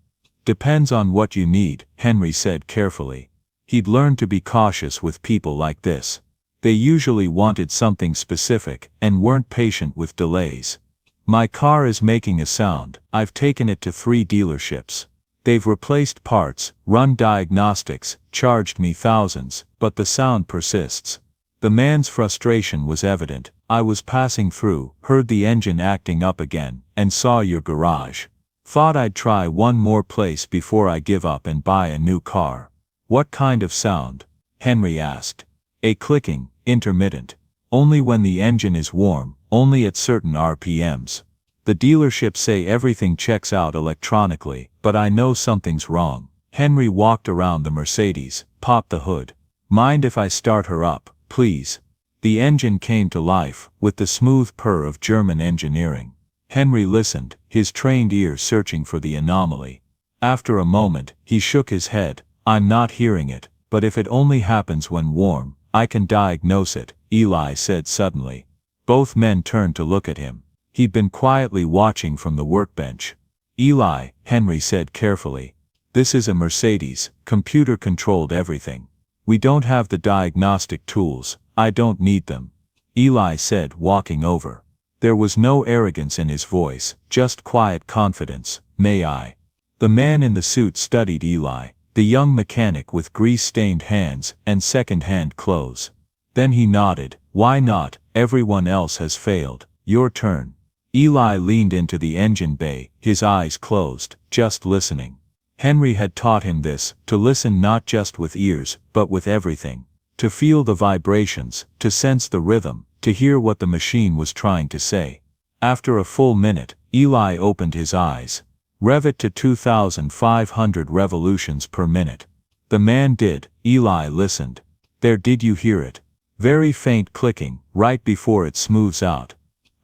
"Depends on what you need," Henry said carefully. He'd learned to be cautious with people like this. They usually wanted something specific, and weren't patient with delays. "My car is making a sound. I've taken it to 3 dealerships. They've replaced parts, run diagnostics, charged me thousands, but the sound persists." The man's frustration was evident. "I was passing through, heard the engine acting up again, and saw your garage. Thought I'd try one more place before I give up and buy a new car." "What kind of sound?" Henry asked. "A clicking, intermittent. Only when the engine is warm, only at certain RPMs. The dealerships say everything checks out electronically, but I know something's wrong." Henry walked around the Mercedes, popped the hood. "Mind if I start her up, please?" The engine came to life, with the smooth purr of German engineering. Henry listened, his trained ear searching for the anomaly. After a moment, he shook his head. "I'm not hearing it, but if it only happens when warm, I can diagnose it," Eli said suddenly. Both men turned to look at him. He'd been quietly watching from the workbench. "Eli," Henry said carefully. "This is a Mercedes, computer-controlled everything. We don't have the diagnostic tools. I don't need them," Eli said, walking over. There was no arrogance in his voice, just quiet confidence. "May I?" The man in the suit studied Eli, the young mechanic with grease-stained hands and second-hand clothes. Then he nodded. "Why not? Everyone else has failed. Your turn." Eli leaned into the engine bay, his eyes closed, just listening. Henry had taught him this, to listen not just with ears, but with everything. To feel the vibrations, to sense the rhythm, to hear what the machine was trying to say. After a full minute, Eli opened his eyes. "Rev it to 2,500 revolutions per minute." The man did. Eli listened. "There, did you hear it? Very faint clicking, right before it smooths out."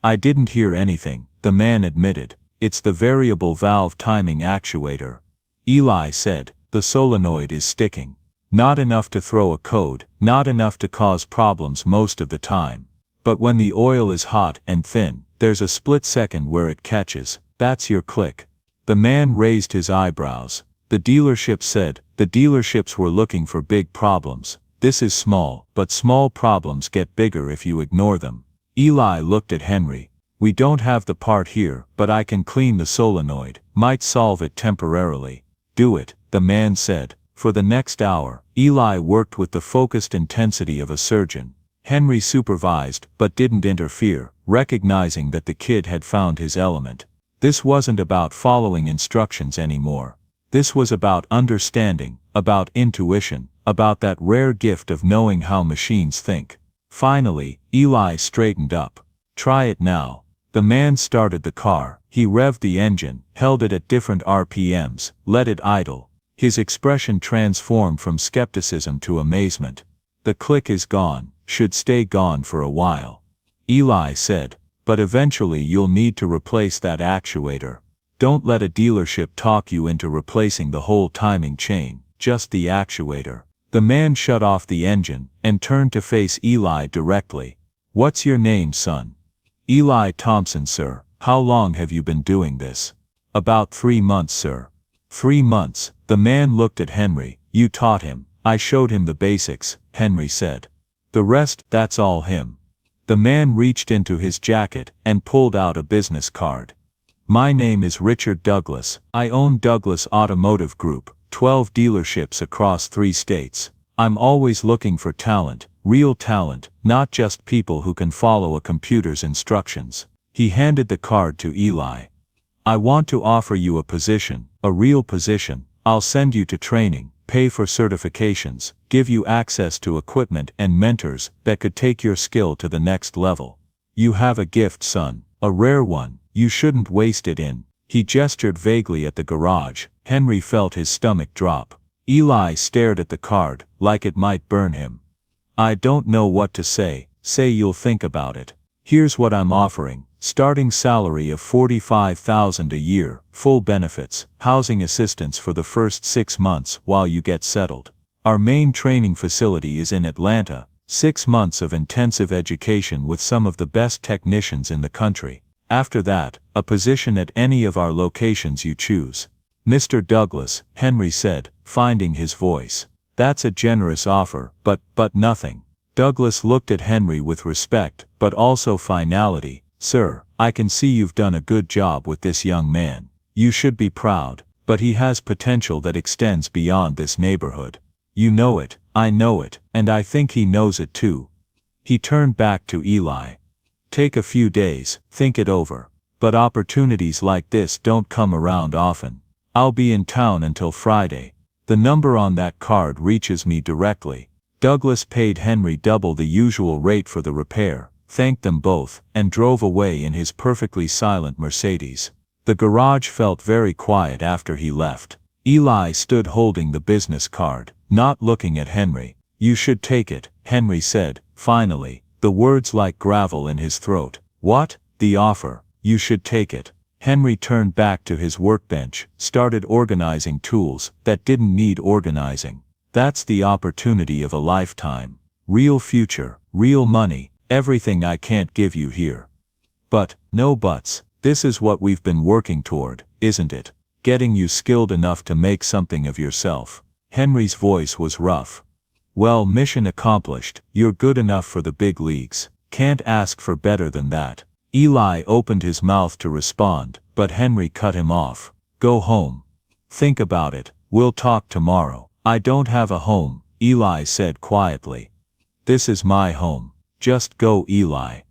"I didn't hear anything," the man admitted. "It's the variable valve timing actuator." Eli said, "The solenoid is sticking. Not enough to throw a code, not enough to cause problems most of the time. But when the oil is hot and thin, there's a split second where it catches. That's your click." The man raised his eyebrows. "The dealership said, the dealerships were looking for big problems. This is small, but small problems get bigger if you ignore them." Eli looked at Henry. "We don't have the part here, but I can clean the solenoid, might solve it temporarily." "Do it," the man said. For the next hour, Eli worked with the focused intensity of a surgeon. Henry supervised, but didn't interfere, recognizing that the kid had found his element. This wasn't about following instructions anymore. This was about understanding, about intuition, about that rare gift of knowing how machines think. Finally, Eli straightened up. "Try it now." The man started the car. He revved the engine, held it at different RPMs, let it idle. His expression transformed from skepticism to amazement. "The click is gone, should stay gone for a while," Eli said. "But eventually you'll need to replace that actuator. Don't let a dealership talk you into replacing the whole timing chain, just the actuator." The man shut off the engine and turned to face Eli directly. "What's your name, son?" "Eli Thompson, sir." "How long have you been doing this?" "About 3 months, sir." 3 months. The man looked at Henry. "You taught him?" "I showed him the basics," Henry said. "The rest, that's all him." The man reached into his jacket and pulled out a business card. "My name is Richard Douglas. I own Douglas Automotive Group, 12 dealerships across 3 states. I'm always looking for talent, real talent, not just people who can follow a computer's instructions." He handed the card to Eli. "I want to offer you a position, a real position. I'll send you to training, pay for certifications, give you access to equipment and mentors that could take your skill to the next level. You have a gift, son, a rare one. You shouldn't waste it in." He gestured vaguely at the garage. Henry felt his stomach drop. Eli stared at the card, like it might burn him. "I don't know what to say. Say you'll think about it. Here's what I'm offering. Starting salary of $45,000 a year, full benefits, housing assistance for the first 6 months while you get settled. Our main training facility is in Atlanta. 6 months of intensive education with some of the best technicians in the country. After that, a position at any of our locations you choose." "Mr. Douglas," Henry said, finding his voice. "That's a generous offer, but nothing." Douglas looked at Henry with respect, but also finality. "Sir, I can see you've done a good job with this young man. You should be proud, but he has potential that extends beyond this neighborhood. You know it, I know it, and I think he knows it too." He turned back to Eli. "Take a few days, think it over. But opportunities like this don't come around often. I'll be in town until Friday. The number on that card reaches me directly." Douglas paid Henry double the usual rate for the repair, thanked them both, and drove away in his perfectly silent Mercedes. The garage felt very quiet after he left. Eli stood holding the business card, not looking at Henry. "You should take it," Henry said, finally, the words like gravel in his throat. "What?" "The offer. You should take it." Henry turned back to his workbench, started organizing tools that didn't need organizing. "That's the opportunity of a lifetime. Real future, real money, everything I can't give you here." "But, no buts, this is what we've been working toward, isn't it? Getting you skilled enough to make something of yourself." Henry's voice was rough. "Well, mission accomplished. You're good enough for the big leagues. Can't ask for better than that." Eli opened his mouth to respond, but Henry cut him off. "Go home. Think about it. We'll talk tomorrow." "I don't have a home," Eli said quietly. "This is my home. Just go, Eli.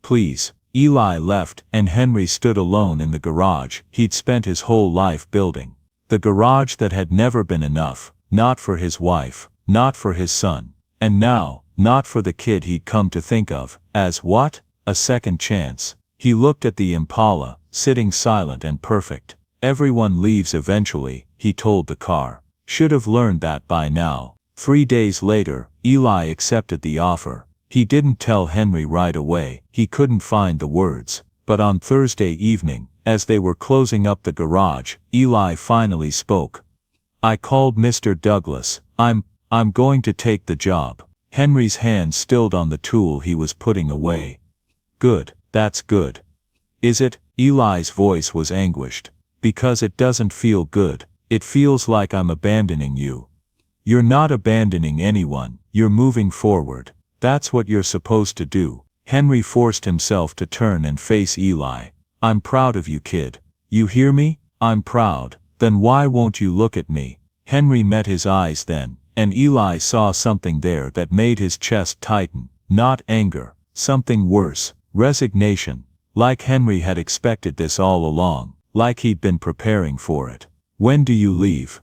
Please." Eli left, and Henry stood alone in the garage he'd spent his whole life building. The garage that had never been enough, not for his wife, not for his son, and now, not for the kid he'd come to think of as what? A second chance. He looked at the Impala, sitting silent and perfect. "Everyone leaves eventually," he told the car. Should have learned that by now. 3 days later, Eli accepted the offer. He didn't tell Henry right away, he couldn't find the words. But on Thursday evening, as they were closing up the garage, Eli finally spoke. "I called Mr. Douglas. I'm going to take the job." Henry's hand stilled on the tool he was putting away. "Good, that's good." "Is it?" Eli's voice was anguished. "Because it doesn't feel good. It feels like I'm abandoning you." "You're not abandoning anyone, you're moving forward. That's what you're supposed to do." Henry forced himself to turn and face Eli. "I'm proud of you, kid. You hear me? I'm proud. Then why won't you look at me?" Henry met his eyes then, and Eli saw something there that made his chest tighten. Not anger, something worse, resignation. Like Henry had expected this all along, like he'd been preparing for it. "When do you leave?"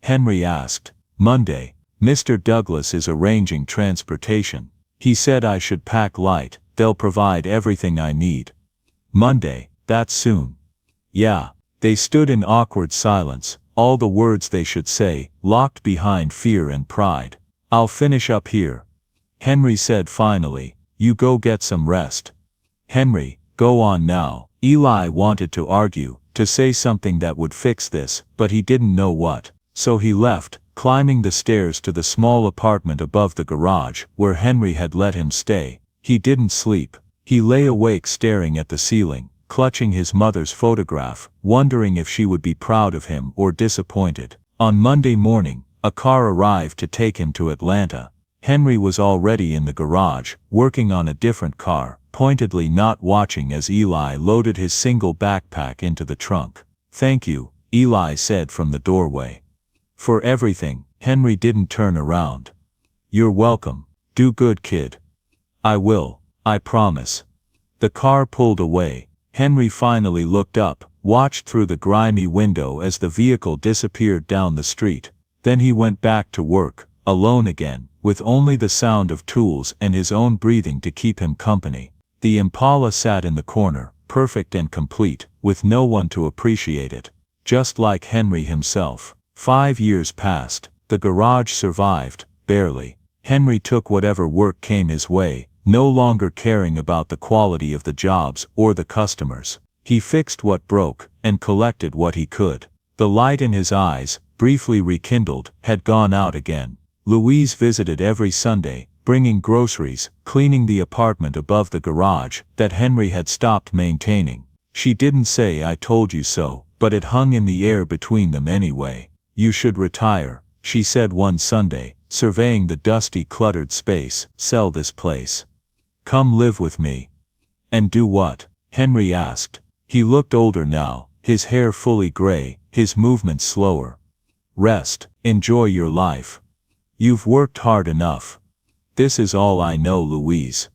Henry asked. "Monday. Mr. Douglas is arranging transportation. He said I should pack light, they'll provide everything I need." "Monday, that's soon." "Yeah." They stood in awkward silence, all the words they should say, locked behind fear and pride. "I'll finish up here," Henry said finally. "You go get some rest." "Henry, go on now." Eli wanted to argue, to say something that would fix this, but he didn't know what. So he left, climbing the stairs to the small apartment above the garage where Henry had let him stay. He didn't sleep. He lay awake staring at the ceiling, clutching his mother's photograph, wondering if she would be proud of him or disappointed. On Monday morning, a car arrived to take him to Atlanta. Henry was already in the garage, working on a different car, pointedly not watching as Eli loaded his single backpack into the trunk. "Thank you," Eli said from the doorway. "For everything." Henry didn't turn around. "You're welcome. Do good, kid." "I will. I promise." The car pulled away. Henry finally looked up, watched through the grimy window as the vehicle disappeared down the street. Then he went back to work, alone again, with only the sound of tools and his own breathing to keep him company. The Impala sat in the corner, perfect and complete, with no one to appreciate it. Just like Henry himself. 5 years passed. The garage survived, barely. Henry took whatever work came his way, no longer caring about the quality of the jobs or the customers. He fixed what broke, and collected what he could. The light in his eyes, briefly rekindled, had gone out again. Louise visited every Sunday, bringing groceries, cleaning the apartment above the garage that Henry had stopped maintaining. She didn't say "I told you so," but it hung in the air between them anyway. "You should retire," she said one Sunday, surveying the dusty, cluttered space. "Sell this place. Come live with me." "And do what?" Henry asked. He looked older now, his hair fully gray, his movements slower. "Rest. Enjoy your life. You've worked hard enough." "This is all I know, Louise."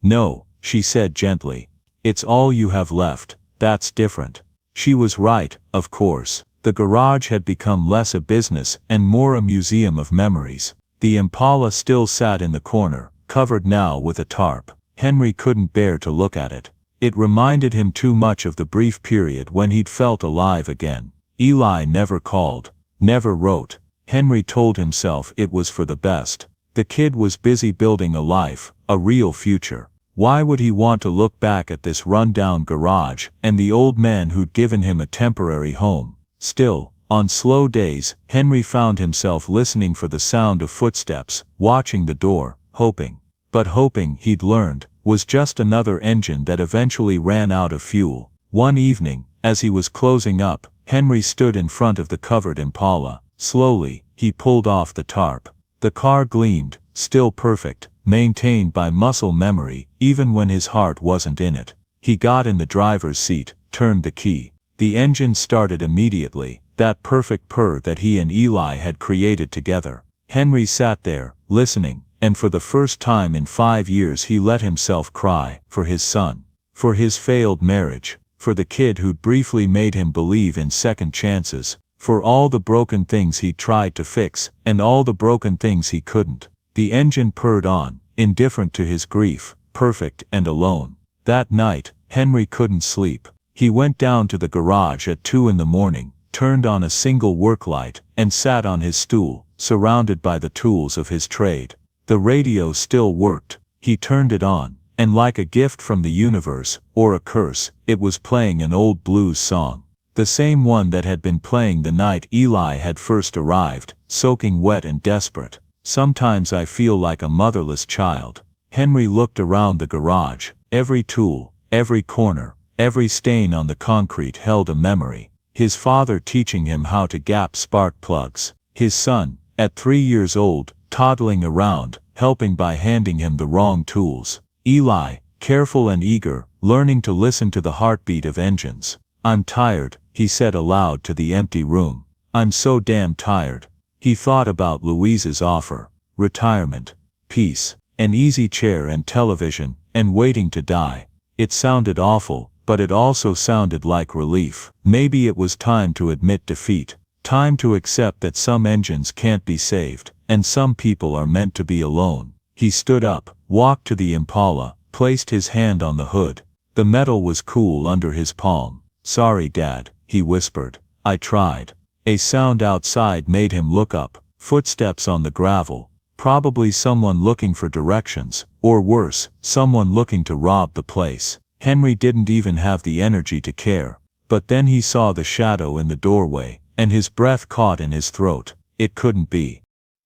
"No," she said gently. "It's all you have left. That's different." She was right, of course. The garage had become less a business and more a museum of memories. The Impala still sat in the corner, covered now with a tarp. Henry couldn't bear to look at it. It reminded him too much of the brief period when he'd felt alive again. Eli never called, never wrote. Henry told himself it was for the best. The kid was busy building a life, a real future. Why would he want to look back at this run-down garage and the old man who'd given him a temporary home? Still, on slow days, Henry found himself listening for the sound of footsteps, watching the door, hoping. But hoping, he'd learned, was just another engine that eventually ran out of fuel. One evening, as he was closing up, Henry stood in front of the covered Impala. Slowly, he pulled off the tarp. The car gleamed, still perfect, maintained by muscle memory, even when his heart wasn't in it. He got in the driver's seat, turned the key. The engine started immediately, that perfect purr that he and Eli had created together. Henry sat there, listening, and for the first time in 5 years he let himself cry, for his son, for his failed marriage, for the kid who'd briefly made him believe in second chances, for all the broken things he tried to fix, and all the broken things he couldn't. The engine purred on, indifferent to his grief, perfect and alone. That night, Henry couldn't sleep. He went down to the garage at 2 in the morning, turned on a single work light, and sat on his stool, surrounded by the tools of his trade. The radio still worked. He turned it on, and like a gift from the universe, or a curse, it was playing an old blues song. The same one that had been playing the night Eli had first arrived, soaking wet and desperate. "Sometimes I feel like a motherless child." Henry looked around the garage. Every tool, every corner, every stain on the concrete held a memory. His father teaching him how to gap spark plugs. His son, at 3 years old, toddling around, helping by handing him the wrong tools. Eli, careful and eager, learning to listen to the heartbeat of engines. "I'm tired," he said aloud to the empty room. "I'm so damn tired." He thought about Louise's offer. Retirement. Peace. An easy chair and television, and waiting to die. It sounded awful, but it also sounded like relief. Maybe it was time to admit defeat. Time to accept that some engines can't be saved, and some people are meant to be alone. He stood up, walked to the Impala, placed his hand on the hood. The metal was cool under his palm. "Sorry, Dad," he whispered. "I tried." A sound outside made him look up. Footsteps on the gravel. Probably someone looking for directions, or worse, someone looking to rob the place. Henry didn't even have the energy to care. But then he saw the shadow in the doorway, and his breath caught in his throat. It couldn't be.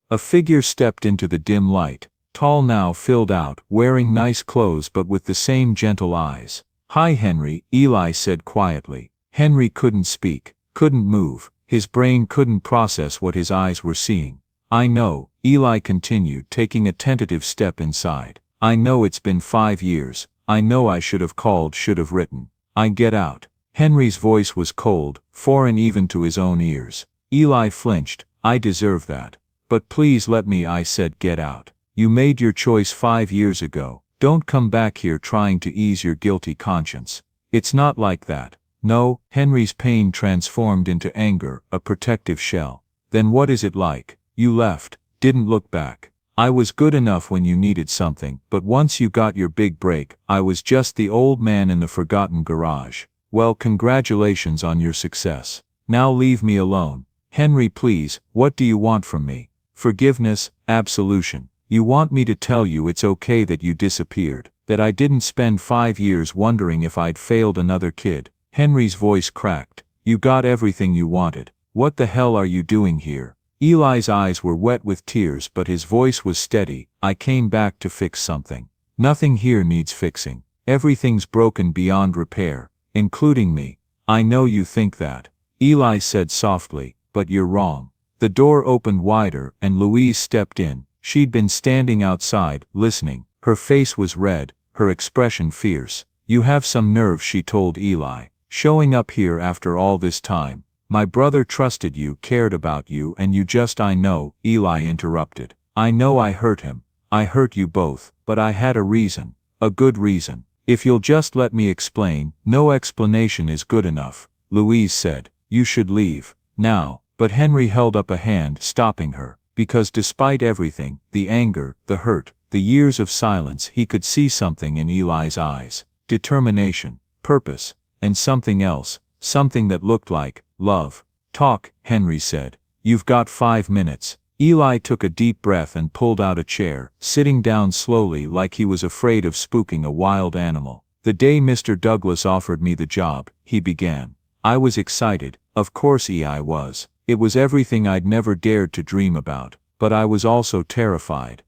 A figure stepped into the dim light, tall now, filled out, wearing nice clothes but with the same gentle eyes. "Hi, Henry," Eli said quietly. Henry couldn't speak, couldn't move, his brain couldn't process what his eyes were seeing. "I know," Eli continued, taking a tentative step inside. "I know it's been 5 years. I know I should have called, should have written. I get out." Henry's voice was cold, foreign even to his own ears. Eli flinched. "I deserve that. But please let me," I said. "Get out. You made your choice 5 years ago. Don't come back here trying to ease your guilty conscience. It's not like that." "No." Henry's pain transformed into anger, a protective shell. "Then what is it like? You left, didn't look back. I was good enough when you needed something, but once you got your big break, I was just the old man in the forgotten garage. Well, congratulations on your success. Now leave me alone." "Henry, please, what do you want from me? Forgiveness, absolution. You want me to tell you it's okay that you disappeared, that I didn't spend 5 years wondering if I'd failed another kid?" Henry's voice cracked. "You got everything you wanted. What the hell are you doing here?" Eli's eyes were wet with tears but his voice was steady. "I came back to fix something. Nothing here needs fixing. Everything's broken beyond repair, including me. I know you think that," Eli said softly, "but you're wrong." The door opened wider and Louise stepped in. She'd been standing outside, listening. Her face was red, her expression fierce. "You have some nerve," she told Eli, "showing up here after all this time. My brother trusted you, cared about you, and you just—" "I know," Eli interrupted. "I know I hurt him. I hurt you both, but I had a reason. A good reason. If you'll just let me explain." "No explanation is good enough," Louise said. "You should leave. Now." But Henry held up a hand, stopping her. Because despite everything, the anger, the hurt, the years of silence, he could see something in Eli's eyes. Determination, purpose, and something else, something that looked like love. "Talk," Henry said. "You've got 5 minutes." Eli took a deep breath and pulled out a chair, sitting down slowly like he was afraid of spooking a wild animal. "The day Mr. Douglas offered me the job," he began. "I was excited, of course I was. It was everything I'd never dared to dream about. But I was also terrified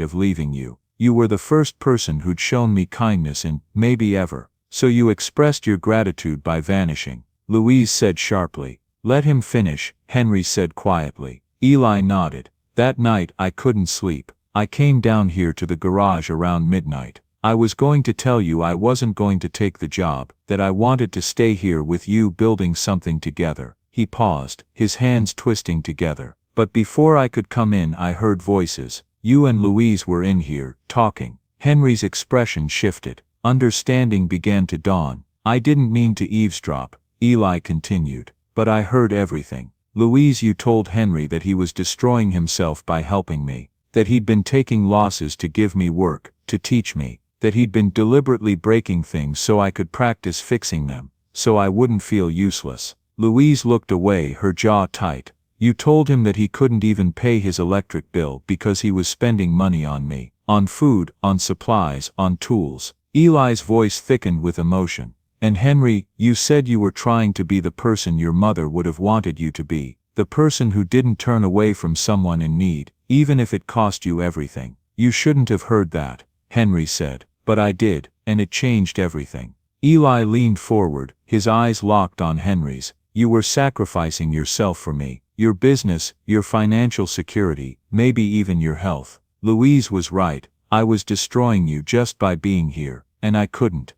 of leaving you. You were the first person who'd shown me kindness in, maybe ever. So you expressed your gratitude by vanishing," Louise said sharply. "Let him finish," Henry said quietly. Eli nodded. "That night I couldn't sleep. I came down here to the garage around midnight. I was going to tell you I wasn't going to take the job, that I wanted to stay here with you building something together." He paused, his hands twisting together. "But before I could come in I heard voices. You and Louise were in here, talking." Henry's expression shifted. Understanding began to dawn. "I didn't mean to eavesdrop," Eli continued. "But I heard everything. Louise, you told Henry that he was destroying himself by helping me. That he'd been taking losses to give me work, to teach me. That he'd been deliberately breaking things so I could practice fixing them, so I wouldn't feel useless." Louise looked away, her jaw tight. "You told him that he couldn't even pay his electric bill because he was spending money on me. On food, on supplies, on tools." Eli's voice thickened with emotion. "And Henry, you said you were trying to be the person your mother would have wanted you to be. The person who didn't turn away from someone in need, even if it cost you everything." "You shouldn't have heard that," Henry said. "But I did, and it changed everything." Eli leaned forward, his eyes locked on Henry's. "You were sacrificing yourself for me. Your business, your financial security, maybe even your health." Louise was right. "I was destroying you just by being here, and I couldn't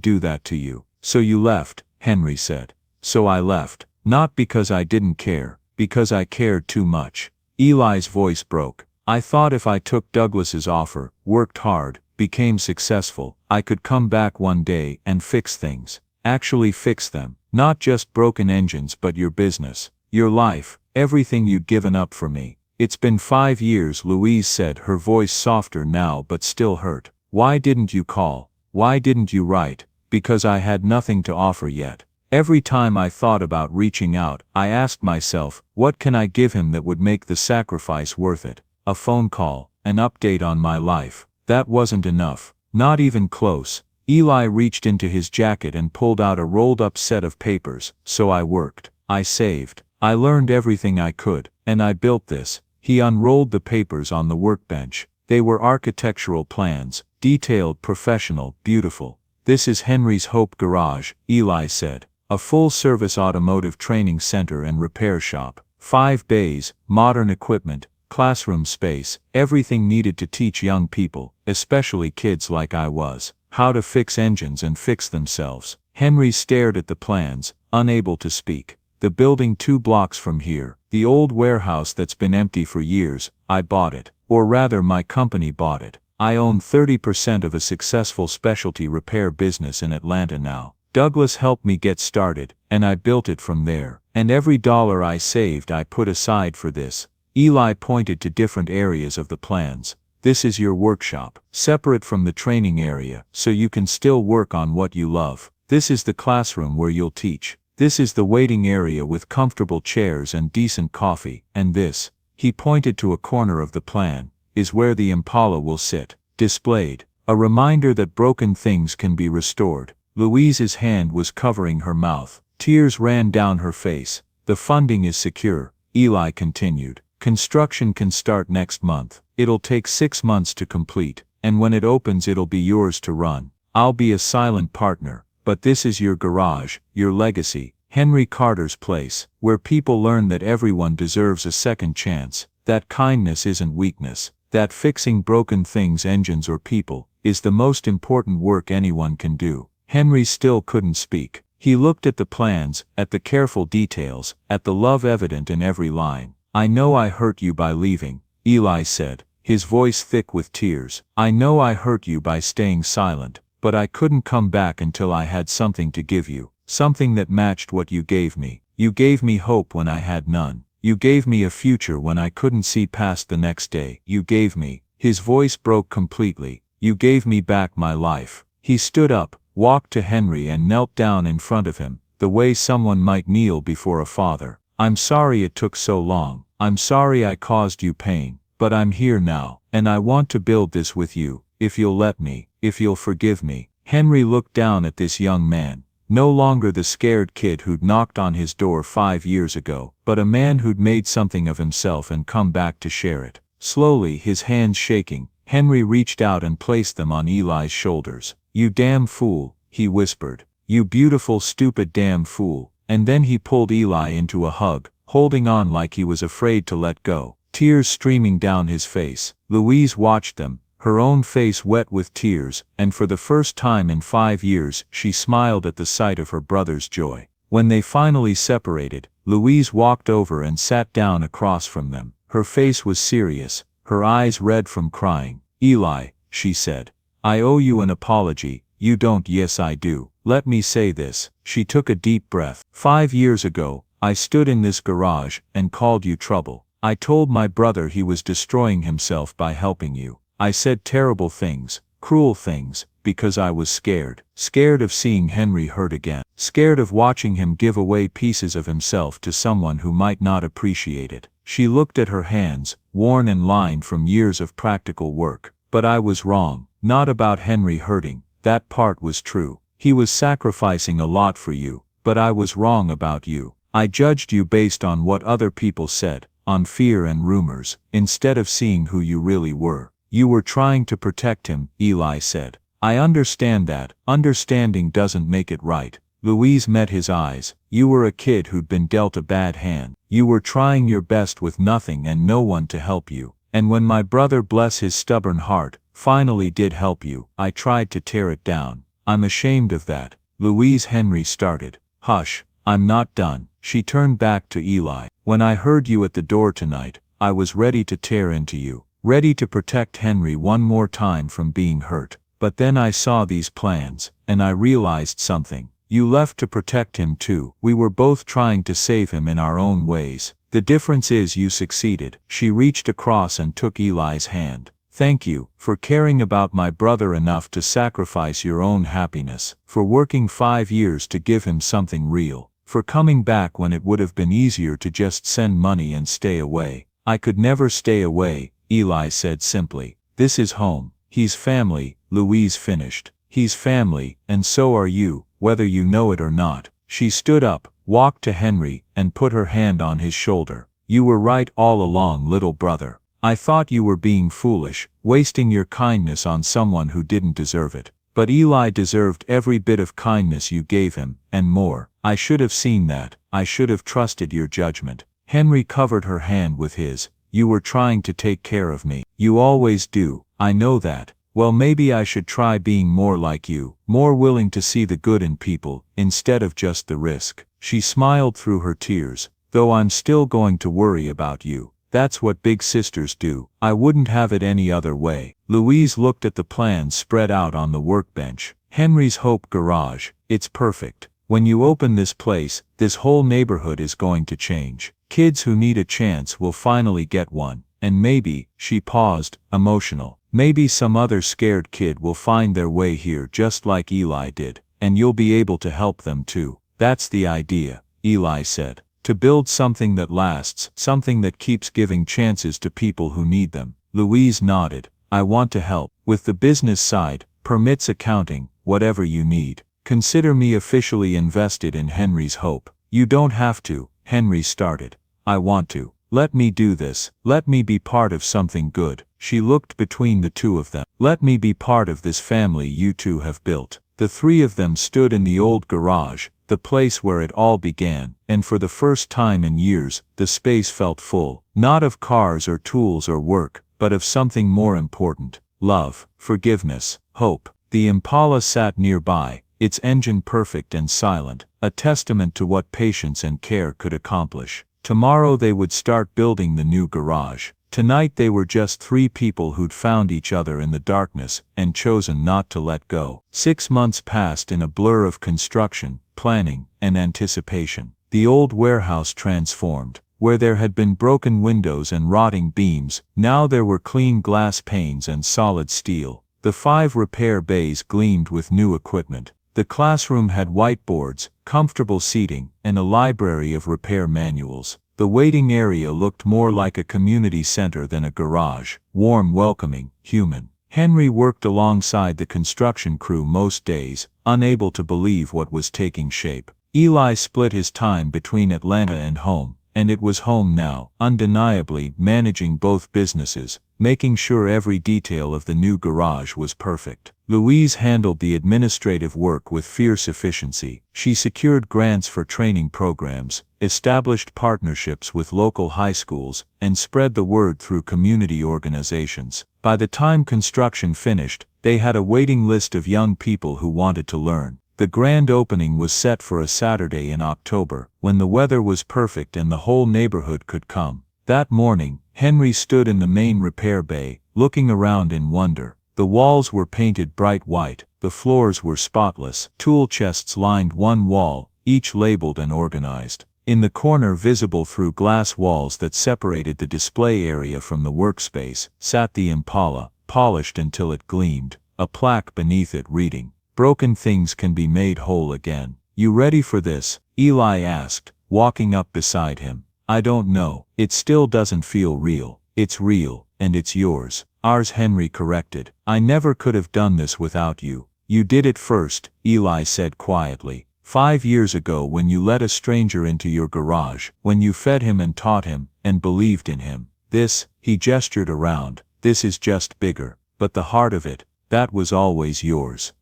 do that to you. So you left," Henry said. "So I left. Not because I didn't care, because I cared too much." Eli's voice broke. "I thought if I took Douglas's offer, worked hard, became successful, I could come back one day and fix things. Actually fix them. Not just broken engines but your business, your life, everything you'd given up for me." "It's been 5 years," Louise said, her voice softer now but still hurt. "Why didn't you call? Why didn't you write?" "Because I had nothing to offer yet. Every time I thought about reaching out, I asked myself, what can I give him that would make the sacrifice worth it? A phone call, an update on my life. That wasn't enough. Not even close." Eli reached into his jacket and pulled out a rolled-up set of papers. "So I worked. I saved. I learned everything I could, and I built this." He unrolled the papers on the workbench. They were architectural plans, detailed, professional, beautiful. "This is Henry's Hope Garage," Eli said. "A full-service automotive training center and repair shop. 5 bays, modern equipment, classroom space, everything needed to teach young people, especially kids like I was, how to fix engines and fix themselves." Henry stared at the plans, unable to speak. "The building 2 blocks from here, the old warehouse that's been empty for years, I bought it. Or rather, my company bought it. I own 30% of a successful specialty repair business in Atlanta now. Douglas helped me get started, and I built it from there. And every dollar I saved I put aside for this." Eli pointed to different areas of the plans. "This is your workshop, separate from the training area, so you can still work on what you love. This is the classroom where you'll teach. This is the waiting area with comfortable chairs and decent coffee, and this," he pointed to a corner of the plan, "is where the Impala will sit, displayed. A reminder that broken things can be restored." Louise's hand was covering her mouth. Tears ran down her face. "The funding is secure," Eli continued. "Construction can start next month. It'll take 6 months to complete, and when it opens it'll be yours to run. I'll be a silent partner, but this is your garage, your legacy, Henry Carter's place, where people learn that everyone deserves a second chance, that kindness isn't weakness, that fixing broken things, engines or people, is the most important work anyone can do." Henry still couldn't speak. He looked at the plans, at the careful details, at the love evident in every line. "I know I hurt you by leaving," Eli said, his voice thick with tears. "I know I hurt you by staying silent, but I couldn't come back until I had something to give you, something that matched what you gave me. You gave me hope when I had none. You gave me a future when I couldn't see past the next day. You gave me," his voice broke completely, "you gave me back my life." He stood up, walked to Henry and knelt down in front of him, the way someone might kneel before a father. "I'm sorry it took so long. I'm sorry I caused you pain, but I'm here now, and I want to build this with you, if you'll let me, if you'll forgive me." Henry looked down at this young man, no longer the scared kid who'd knocked on his door 5 years ago, but a man who'd made something of himself and come back to share it. Slowly, his hands shaking, Henry reached out and placed them on Eli's shoulders. "You damn fool," he whispered. "You beautiful, stupid damn fool." And then he pulled Eli into a hug, holding on like he was afraid to let go, tears streaming down his face. Louise watched them, her own face wet with tears, and for the first time in 5 years she smiled at the sight of her brother's joy. When they finally separated, Louise walked over and sat down across from them. Her face was serious, her eyes red from crying. "Eli," she said, "I owe you an apology." "You don't." "Yes, I do. Let me say this." She took a deep breath. 5 years ago, I stood in this garage and called you trouble. I told my brother he was destroying himself by helping you. I said terrible things, cruel things, because I was scared. Scared of seeing Henry hurt again. Scared of watching him give away pieces of himself to someone who might not appreciate it. She looked at her hands, worn and lined from years of practical work. "But I was wrong. Not about Henry hurting. That part was true. He was sacrificing a lot for you, but I was wrong about you. I judged you based on what other people said, on fear and rumors, instead of seeing who you really were. You were trying to protect him," Eli said. "I understand that. Understanding doesn't make it right." Louise met his eyes. "You were a kid who'd been dealt a bad hand. You were trying your best with nothing and no one to help you. And when my brother, bless his stubborn heart, finally did help you, I tried to tear it down. I'm ashamed of that." Louise. Henry started. "Hush, I'm not done." She turned back to Eli. "When I heard you at the door tonight, I was ready to tear into you, ready to protect Henry one more time from being hurt. But then I saw these plans, and I realized something. You left to protect him too. We were both trying to save him in our own ways. The difference is you succeeded." She reached across and took Eli's hand. "Thank you, for caring about my brother enough to sacrifice your own happiness, for working 5 years to give him something real, for coming back when it would have been easier to just send money and stay away." "I could never stay away," Eli said simply. "This is home. He's family," Louise finished. "He's family, and so are you, whether you know it or not." She stood up, walked to Henry, and put her hand on his shoulder. "You were right all along, little brother. I thought you were being foolish, wasting your kindness on someone who didn't deserve it. But Eli deserved every bit of kindness you gave him, and more. I should have seen that. I should have trusted your judgment." Henry covered her hand with his. "You were trying to take care of me. You always do. I know that. Well, maybe I should try being more like you, more willing to see the good in people, instead of just the risk." She smiled through her tears. "Though I'm still going to worry about you. That's what big sisters do. I wouldn't have it any other way." Louise looked at the plans spread out on the workbench. "Henry's Hope Garage. It's perfect. When you open this place, this whole neighborhood is going to change. Kids who need a chance will finally get one. And maybe," she paused, emotional, "maybe some other scared kid will find their way here just like Eli did, and you'll be able to help them too." "That's the idea," Eli said. "To build something that lasts, something that keeps giving chances to people who need them." Louise nodded. "I want to help. With the business side, permits, accounting, whatever you need. Consider me officially invested in Henry's Hope." "You don't have to," Henry started. "I want to. Let me do this. Let me be part of something good." She looked between the two of them. "Let me be part of this family you two have built." The three of them stood in the old garage, the place where it all began, and for the first time in years, the space felt full, not of cars or tools or work, but of something more important: love, forgiveness, hope. The Impala sat nearby, its engine perfect and silent, a testament to what patience and care could accomplish. Tomorrow they would start building the new garage. Tonight they were just three people who'd found each other in the darkness and chosen not to let go. 6 months passed in a blur of construction, planning, and anticipation. The old warehouse transformed. Where there had been broken windows and rotting beams, now there were clean glass panes and solid steel. The 5 repair bays gleamed with new equipment. The classroom had whiteboards, comfortable seating, and a library of repair manuals. The waiting area looked more like a community center than a garage, warm, welcoming, human. Henry worked alongside the construction crew most days, unable to believe what was taking shape. Eli split his time between Atlanta and home, and it was home now, undeniably, managing both businesses, making sure every detail of the new garage was perfect. Louise handled the administrative work with fierce efficiency. She secured grants for training programs, established partnerships with local high schools, and spread the word through community organizations. By the time construction finished, they had a waiting list of young people who wanted to learn. The grand opening was set for a Saturday in October, when the weather was perfect and the whole neighborhood could come. That morning, Henry stood in the main repair bay, looking around in wonder. The walls were painted bright white, the floors were spotless, tool chests lined one wall, each labeled and organized. In the corner, visible through glass walls that separated the display area from the workspace, sat the Impala, polished until it gleamed, a plaque beneath it reading, "Broken things can be made whole again." "You ready for this?" Eli asked, walking up beside him. "I don't know. It still doesn't feel real." "It's real, and it's yours." "Ours," Henry corrected. "I never could have done this without you." "You did it first," Eli said quietly. 5 years ago, when you let a stranger into your garage, when you fed him and taught him, and believed in him. This," he gestured around, "this is just bigger. But the heart of it, that was always yours."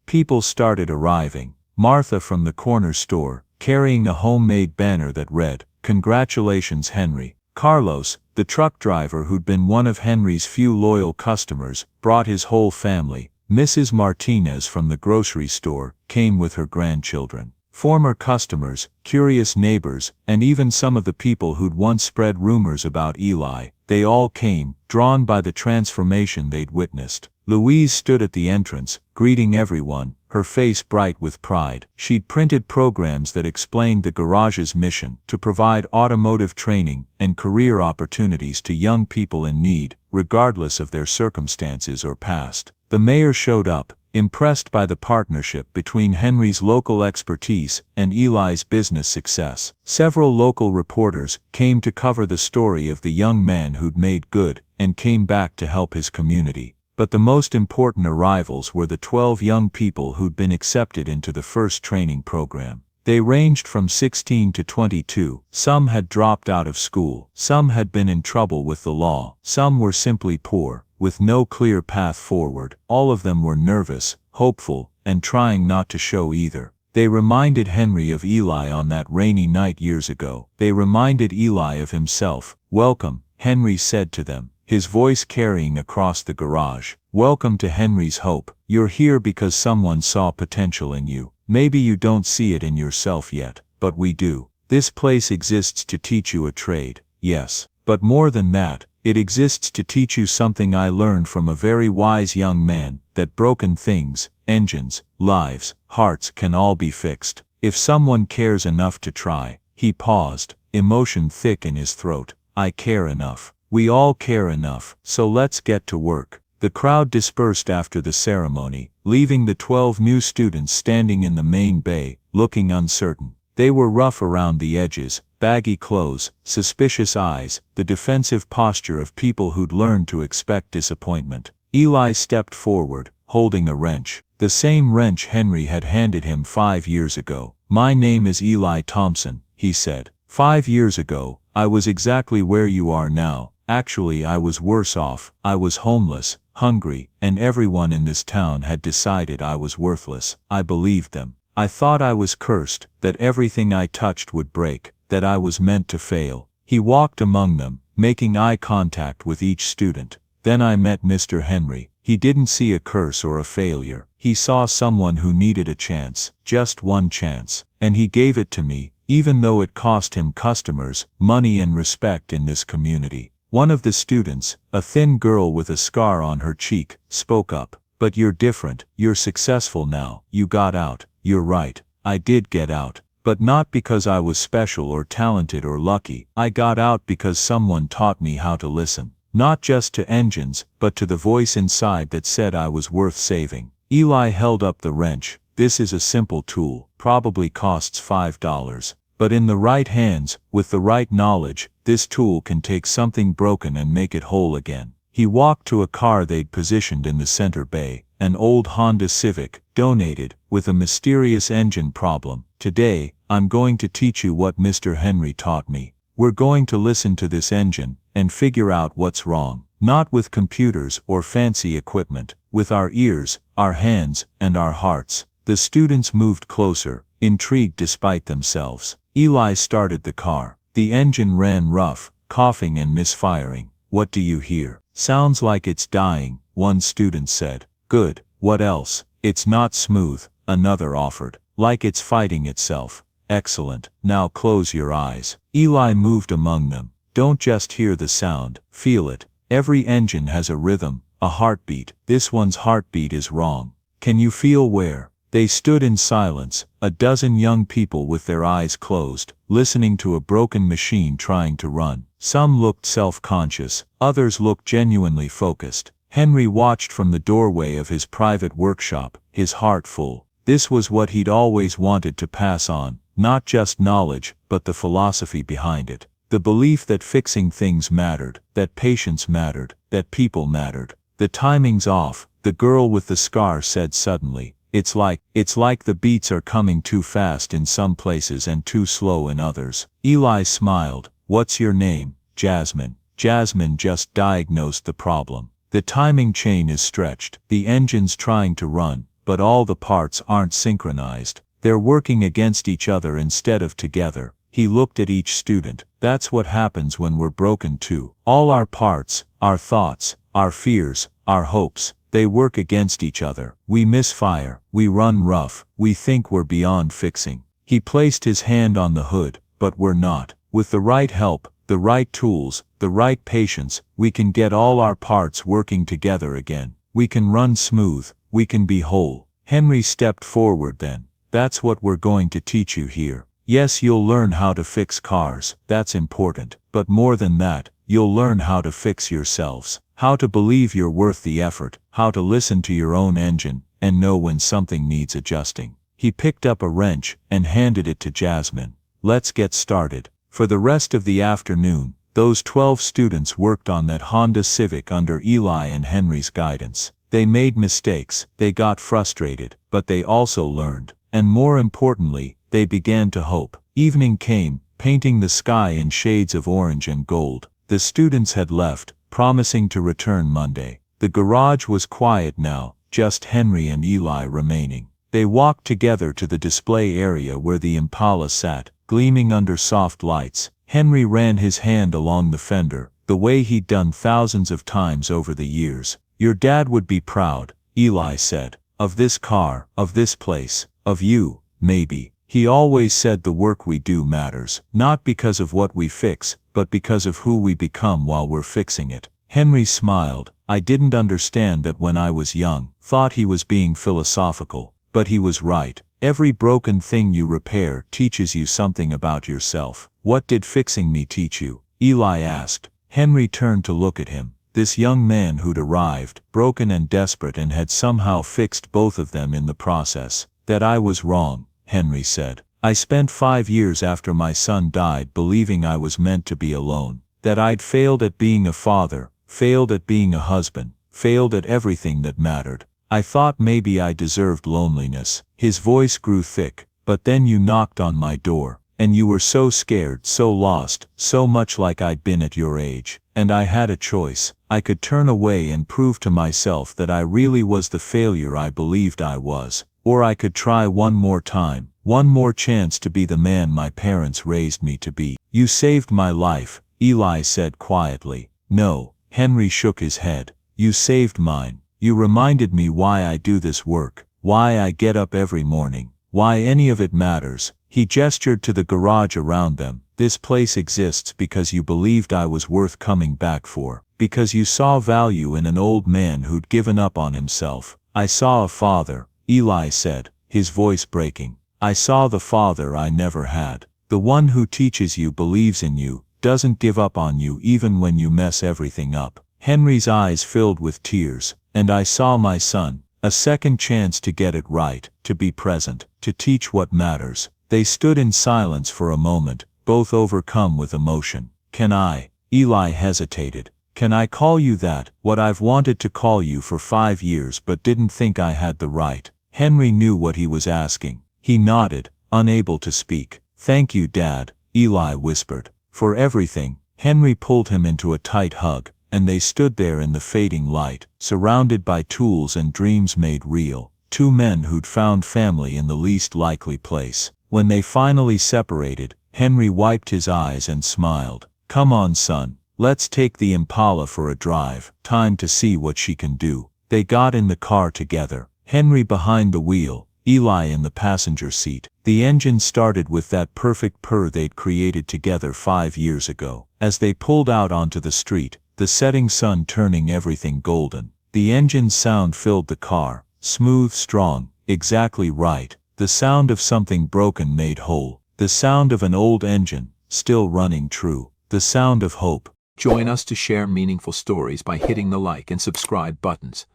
People started arriving. Martha from the corner store, carrying a homemade banner that read, "Congratulations, Henry." Carlos, the truck driver who'd been one of Henry's few loyal customers, brought his whole family. Mrs. Martinez from the grocery store came with her grandchildren. Former customers, curious neighbors, and even some of the people who'd once spread rumors about Eli, they all came, drawn by the transformation they'd witnessed. Louise stood at the entrance, greeting everyone, her face bright with pride. She'd printed programs that explained the garage's mission: to provide automotive training and career opportunities to young people in need, regardless of their circumstances or past. The mayor showed up, impressed by the partnership between Henry's local expertise and Eli's business success. Several local reporters came to cover the story of the young man who'd made good and came back to help his community. But the most important arrivals were the 12 young people who'd been accepted into the first training program. They ranged from 16 to 22. Some had dropped out of school. Some had been in trouble with the law. Some were simply poor, with no clear path forward. All of them were nervous, hopeful, and trying not to show either. They reminded Henry of Eli on that rainy night years ago. They reminded Eli of himself. "Welcome," Henry said to them, his voice carrying across the garage. "Welcome to Henry's Hope. You're here because someone saw potential in you. Maybe you don't see it in yourself yet, but we do. This place exists to teach you a trade, yes. But more than that, it exists to teach you something I learned from a very wise young man, that broken things, engines, lives, hearts can all be fixed. If someone cares enough to try." He paused, emotion thick in his throat. "I care enough. We all care enough, so let's get to work." The crowd dispersed after the ceremony, leaving the 12 new students standing in the main bay, looking uncertain. They were rough around the edges, baggy clothes, suspicious eyes, the defensive posture of people who'd learned to expect disappointment. Eli stepped forward, holding a wrench. The same wrench Henry had handed him 5 years ago. "My name is Eli Thompson," he said. "5 years ago, I was exactly where you are now. Actually, I was worse off. I was homeless, hungry, and everyone in this town had decided I was worthless. I believed them. I thought I was cursed, that everything I touched would break, that I was meant to fail." He walked among them, making eye contact with each student. "Then I met Mr. Henry. He didn't see a curse or a failure. He saw someone who needed a chance, just one chance, and he gave it to me, even though it cost him customers, money and respect in this community." One of the students, a thin girl with a scar on her cheek, spoke up. "But you're different. You're successful now. You got out." "You're right. I did get out. But not because I was special or talented or lucky. I got out because someone taught me how to listen. Not just to engines, but to the voice inside that said I was worth saving." Eli held up the wrench. "This is a simple tool, probably costs $5. But in the right hands, with the right knowledge, this tool can take something broken and make it whole again." He walked to a car they'd positioned in the center bay, an old Honda Civic, donated, with a mysterious engine problem. "Today, I'm going to teach you what Mr. Henry taught me. We're going to listen to this engine, and figure out what's wrong. Not with computers or fancy equipment, with our ears, our hands, and our hearts." The students moved closer, intrigued despite themselves. Eli started the car. The engine ran rough, coughing and misfiring. "What do you hear?" "Sounds like it's dying," one student said. "Good. What else?" "It's not smooth," another offered. "Like it's fighting itself." "Excellent. Now close your eyes." Eli moved among them. "Don't just hear the sound, feel it. Every engine has a rhythm, a heartbeat. This one's heartbeat is wrong. Can you feel where?" They stood in silence, a dozen young people with their eyes closed, listening to a broken machine trying to run. Some looked self-conscious, others looked genuinely focused. Henry watched from the doorway of his private workshop, his heart full. This was what he'd always wanted to pass on, not just knowledge, but the philosophy behind it. The belief that fixing things mattered, that patience mattered, that people mattered. "The timing's off," the girl with the scar said suddenly. It's like the beats are coming too fast in some places and too slow in others." Eli smiled. "What's your name?" "Jasmine." Jasmine just diagnosed the problem. The timing chain is stretched. The engine's trying to run, but all the parts aren't synchronized. They're working against each other instead of together. He looked at each student. "That's what happens when we're broken too. All our parts, our thoughts, our fears, our hopes, they work against each other. We misfire, we run rough, we think we're beyond fixing." He placed his hand on the hood. "But we're not. With the right help, the right tools, the right patience, we can get all our parts working together again. We can run smooth, we can be whole." Henry stepped forward then. "That's what we're going to teach you here. Yes, you'll learn how to fix cars, that's important, but more than that, you'll learn how to fix yourselves. How to believe you're worth the effort, how to listen to your own engine, and know when something needs adjusting." He picked up a wrench and handed it to Jasmine. "Let's get started." For the rest of the afternoon, those 12 students worked on that Honda Civic under Eli and Henry's guidance. They made mistakes, they got frustrated, but they also learned. and more importantly, they began to hope. Evening came, painting the sky in shades of orange and gold. The students had left, promising to return Monday. The garage was quiet now, just Henry and Eli remaining. They walked together to the display area where the Impala sat, gleaming under soft lights. Henry ran his hand along the fender, the way he'd done thousands of times over the years. "Your dad would be proud," Eli said. "Of this car, of this place, of you, maybe. He always said the work we do matters, not because of what we fix, but because of who we become while we're fixing it." Henry smiled. "I didn't understand that when I was young, thought he was being philosophical, but he was right. Every broken thing you repair teaches you something about yourself." "What did fixing me teach you?" Eli asked. Henry turned to look at him. This young man who'd arrived, broken and desperate, and had somehow fixed both of them in the process. "That I was wrong," Henry said. "I spent 5 years after my son died believing I was meant to be alone. That I'd failed at being a father, failed at being a husband, failed at everything that mattered. I thought maybe I deserved loneliness." His voice grew thick. "But then you knocked on my door, and you were so scared, so lost, so much like I'd been at your age. And I had a choice. I could turn away and prove to myself that I really was the failure I believed I was. Or I could try one more time, one more chance to be the man my parents raised me to be." "You saved my life," Eli said quietly. "No," Henry shook his head. "You saved mine. You reminded me why I do this work, why I get up every morning, why any of it matters." He gestured to the garage around them. "This place exists because you believed I was worth coming back for, because you saw value in an old man who'd given up on himself." "I saw a father," Eli said, his voice breaking. "I saw the father I never had. The one who teaches you, believes in you, doesn't give up on you even when you mess everything up." Henry's eyes filled with tears. "And I saw my son, a second chance to get it right, to be present, to teach what matters." They stood in silence for a moment, both overcome with emotion. "Can I?" Eli hesitated. "Can I call you that, what I've wanted to call you for 5 years but didn't think I had the right?" Henry knew what he was asking. He nodded, unable to speak. "Thank you, Dad," Eli whispered. "For everything." Henry pulled him into a tight hug, and they stood there in the fading light, surrounded by tools and dreams made real. Two men who'd found family in the least likely place. When they finally separated, Henry wiped his eyes and smiled. "Come on, son. Let's take the Impala for a drive. Time to see what she can do." They got in the car together, Henry behind the wheel, Eli in the passenger seat. The engine started with that perfect purr they'd created together 5 years ago. As they pulled out onto the street, the setting sun turning everything golden, the engine's sound filled the car, smooth, strong, exactly right. The sound of something broken made whole. The sound of an old engine, still running true. The sound of hope. Join us to share meaningful stories by hitting the like and subscribe buttons.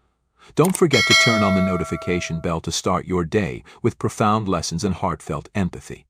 Don't forget to turn on the notification bell to start your day with profound lessons and heartfelt empathy.